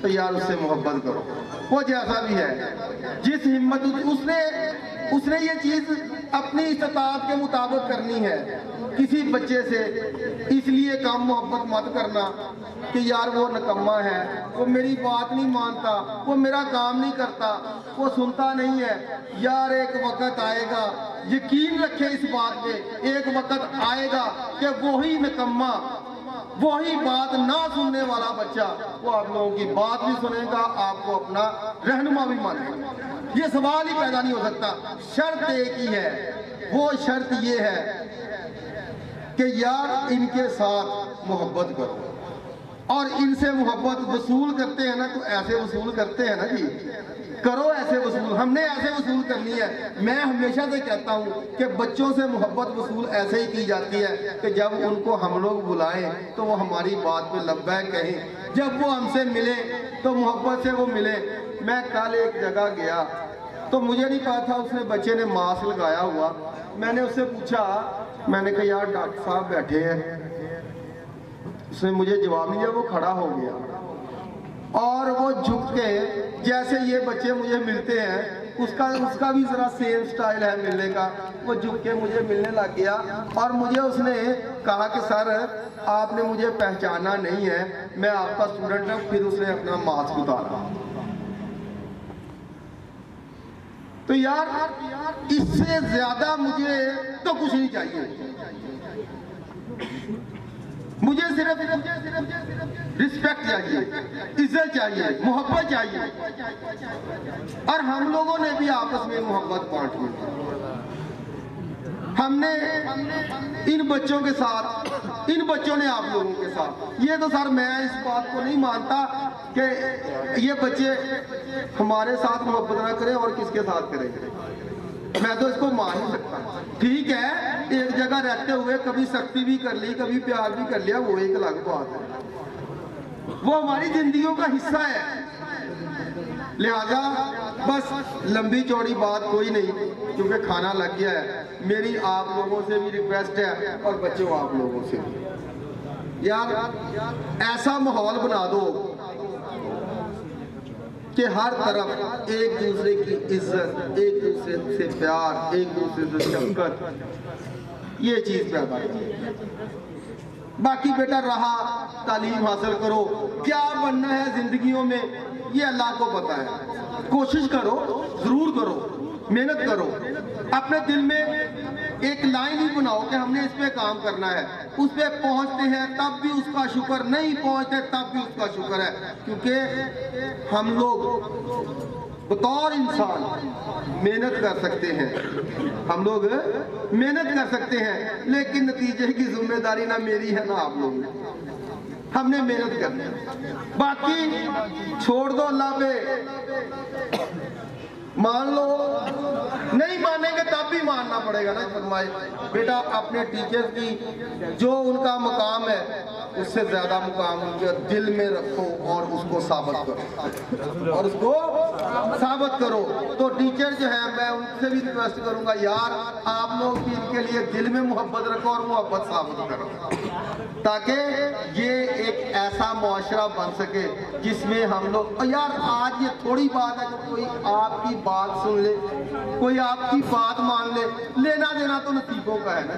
तो यार उससे मोहब्बत करो, वो जैसा भी है, जिस हिम्मत उसने ये चीज़ अपनी इस्तात के मुताबिक करनी है। किसी बच्चे से इसलिए कम मोहब्बत मत करना कि यार वो निकम्मा है, वो मेरी बात नहीं मानता, वो मेरा काम नहीं करता, वो सुनता नहीं है। यार एक वक्त आएगा, यकीन रखे इस बात पे, एक वक्त आएगा कि वही निकम्मा, वही बात ना सुनने वाला बच्चा वो आप लोगों की बात भी सुनेगा, आपको अपना रहनुमा भी मानेगा। ये सवाल ही पैदा नहीं हो सकता। शर्त एक ही है, वो शर्त ये है कि यार इनके साथ मोहब्बत करो, और इनसे मोहब्बत वसूल करते हैं ना तो ऐसे वसूल करते हैं ना जी, करो ऐसे वसूल, हमने ऐसे वसूल करनी है। मैं हमेशा से कहता हूँ कि बच्चों से मोहब्बत वसूल ऐसे ही की जाती है कि जब उनको हम लोग बुलाएं तो वो हमारी बात पे लब्बैक कहें, जब वो हमसे मिले तो मोहब्बत से वो मिले। मैं कल एक जगह गया तो मुझे नहीं पता था, उसने बच्चे ने मास्क लगाया हुआ, मैंने उससे पूछा, मैंने कहा यार डॉक्टर साहब बैठे हैं, उसने मुझे जवाब नहीं दिया, वो खड़ा हो गया और वो झुक के, जैसे ये बच्चे मुझे मिलते हैं उसका भी ज़रा सेम स्टाइल है मिलने का, वो झुक के मुझे मिलने लग गया और मुझे उसने कहा कि सर आपने मुझे पहचाना नहीं है, मैं आपका स्टूडेंट हूँ। फिर उसने अपना मास्क उतारा। तो यार इससे ज़्यादा मुझे तो कुछ नहीं चाहिए, मुझे सिर्फ रिस्पेक्ट चाहिए, इज्जत चाहिए, मोहब्बत चाहिए। और हम लोगों ने भी आपस में मोहब्बत बांटी। हमने इन बच्चों के साथ, इन बच्चों ने आप लोगों के साथ, ये तो सर मैं इस बात को नहीं मानता कि ये बच्चे हमारे साथ मोहब्बत ना करें और किसके साथ करेंगे, मैं तो इसको मान नहीं सकता। ठीक है, एक जगह रहते हुए कभी सख्ती भी कर ली, कभी प्यार भी कर लिया, वो एक अलग बात है, वो हमारी जिंदगियों का हिस्सा है। लिहाजा बस लंबी चौड़ी बात कोई नहीं, क्योंकि खाना लग गया है। मेरी आप लोगों से भी रिक्वेस्ट है और बच्चों आप लोगों से भी, यार ऐसा माहौल बना दो कि हर तरफ एक दूसरे की इज्जत, एक दूसरे से प्यार, एक दूसरे से शफकत, ये चीज पैदा करो। बाकी बेटा रहा तालीम हासिल करो, क्या बनना है जिंदगियों में ये अल्लाह को पता है। कोशिश करो, जरूर करो, मेहनत करो, अपने दिल में एक लाइन ही बनाओ कि हमने इस पे काम करना है। उस पे पहुंचते हैं तब भी उसका शुक्र, नहीं पहुंचते तब भी उसका शुक्र है, क्योंकि हम लोग बतौर इंसान मेहनत कर सकते हैं, हम लोग मेहनत कर सकते हैं, लेकिन नतीजे की जिम्मेदारी ना मेरी है ना आप लोगों की। हमने मेहनत करनी है, बाकी छोड़ दो अल्लाह पे। मान लो नहीं मानेंगे तब भी मानना पड़ेगा ना। फरमाए बेटा अपने टीचर की जो उनका मुकाम है उससे ज्यादा मुकाम उनके दिल में रखो और उसको साबित करो तो टीचर जो है मैं उनसे भी रिक्वेस्ट करूंगा यार आप लोग भी इनके लिए दिल में मोहब्बत रखो और मोहब्बत साबित करो, ताकि ये एक ऐसा मुआशरा बन सके जिसमें हम लोग। यार आज ये थोड़ी बात है कि कोई आपकी बात सुन ले, कोई आपकी बात मान ले, लेना देना तो नसीबों का है ना।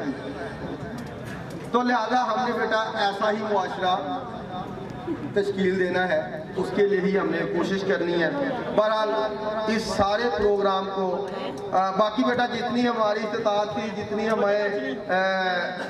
तो लिहाजा हमने बेटा ऐसा ही मुआशरा तश्कील देना है, उसके लिए ही हमने कोशिश करनी है। बहरहाल इस सारे प्रोग्राम को बाकी बेटा जितनी हमारी इस्तात थी, जितनी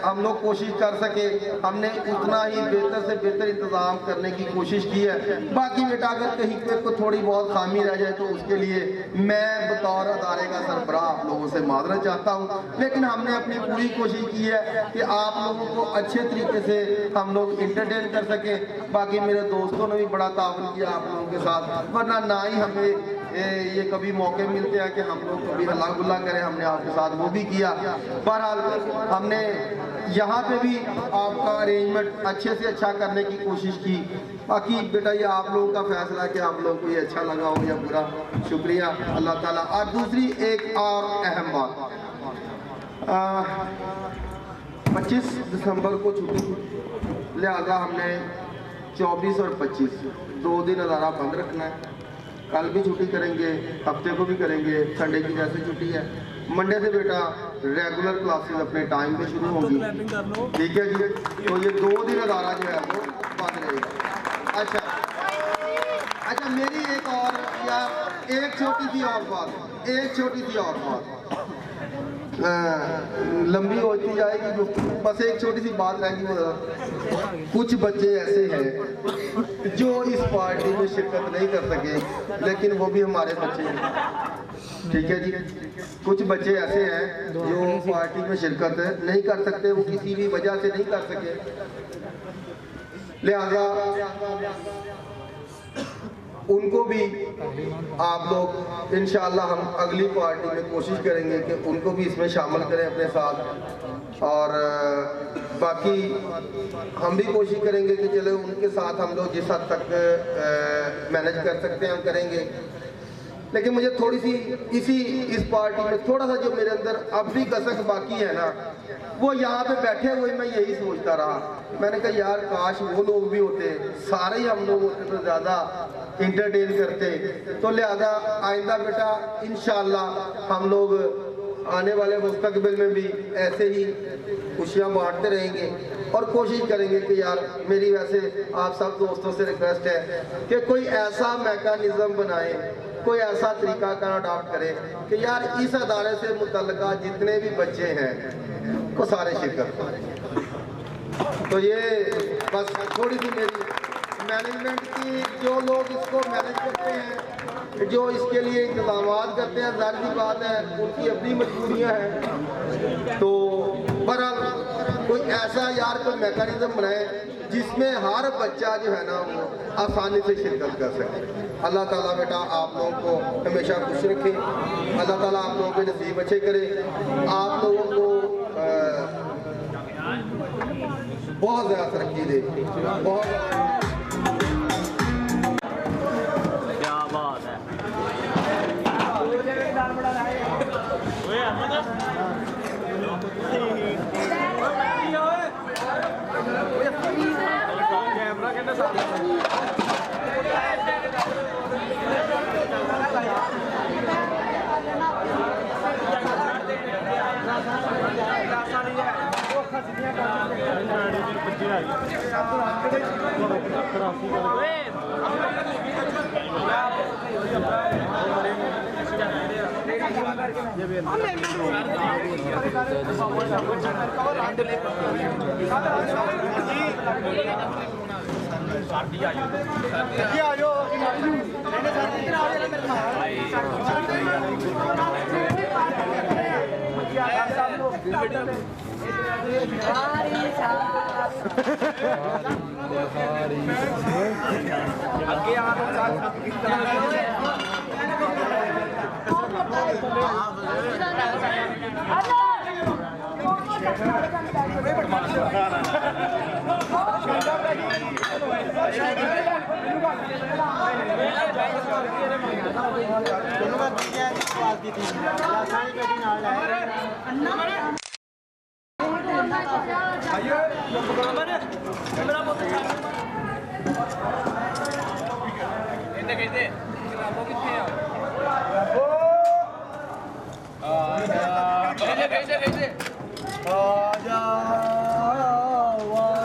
हम लोग कोशिश कर सके, हमने उतना ही बेहतर से बेहतर इंतज़ाम करने की कोशिश की है। बाकी बेटा अगर कहीं पे कोई थोड़ी बहुत खामी रह जाए तो उसके लिए मैं बतौर अदारे का सरबराह आप लोगों से माजरत चाहता हूँ, लेकिन हमने अपनी पूरी कोशिश की है कि आप लोगों को अच्छे तरीके से हम लोग इंटरटेन कर सकें। बाकी मेरे दोस्तों ने भी बड़ा ताउन किया आप लोगों के साथ, वरना ना ही हमें ये कभी मौके मिलते हैं कि हम लोग कभी हल्ला गुल्ला करें, हमने आपके साथ वो भी किया। बहरहाल हमने यहाँ पे भी आपका अरेंजमेंट अच्छे से अच्छा करने की कोशिश की। बाकी बेटा ये आप लोगों का फैसला है कि आप लोगों को ये अच्छा लगा हो या बुरा, शुक्रिया अल्लाह ताला। और दूसरी एक और अहम बात, 25 दिसंबर को छुट्टी, लिहाजा हमने 24 और 25 2 दिन अदारा बंद रखना है। कल भी छुट्टी करेंगे, हफ्ते को भी करेंगे, संडे की जैसे छुट्टी है। मंडे से बेटा रेगुलर क्लासेस अपने टाइम पे शुरू होंगी, ठीक है जी। तो ये 2 दिन अदारा जो है वो बंद रहेगा। अच्छा मेरी एक और या एक छोटी सी और बात, लंबी होती जाएगी, बस एक छोटी सी बात रहेगी। कुछ बच्चे ऐसे हैं जो इस पार्टी में शिरकत नहीं कर सके, लेकिन वो भी हमारे बच्चे हैं, ठीक है जी। कुछ बच्चे ऐसे हैं जो पार्टी में शिरकत नहीं कर सकते, वो किसी भी वजह से नहीं कर सके, लिहाजा उनको भी आप लोग इंशाअल्लाह हम अगली पार्टी में कोशिश करेंगे कि उनको भी इसमें शामिल करें अपने साथ। और बाकी हम भी कोशिश करेंगे कि चलो उनके साथ हम लोग जिस हद तक मैनेज कर सकते हैं हम करेंगे। लेकिन मुझे थोड़ी सी इस पार्टी में थोड़ा सा जो मेरे अंदर अब भी कसक बाकी है ना, वो यहाँ पे बैठे हुए मैं यही सोचता रहा। मैंने कहा यार काश वो लोग भी होते, सारे ही हम लोग होते तो ज़्यादा इंटरटेन करते। तो लिहाजा आइंदा बेटा इंशाअल्लाह हम लोग आने वाले मुस्तकबिल में भी ऐसे ही खुशियाँ बांटते रहेंगे और कोशिश करेंगे कि यार मेरी वैसे आप सब दोस्तों से रिक्वेस्ट है कि कोई ऐसा मैकेनिज़्म बनाए, कोई ऐसा तरीका का अडॉप्ट करे कि यार इस अदारे से मुतल्लिका जितने भी बच्चे हैं वो सारे शिरकत करें। तो ये बस थोड़ी सी मेरी मैनेजमेंट की, जो लोग इसको मैनेज करते हैं, जो इसके लिए इंतजाम करते हैं, जाहिर सी बात है उनकी अपनी मजबूरियाँ हैं। तो बहरहाल कोई ऐसा यार कोई मैकेनिज्म बनाए जिसमें हर बच्चा जो है ना वो आसानी से शिरकत कर सके। अल्लाह ताला बेटा आप लोगों को हमेशा खुश रखे, अल्लाह ताला आप लोगों के नसीब अच्छे करे, आप लोगों को बहुत ज़्यादा तरक्की दे। बहुत कहते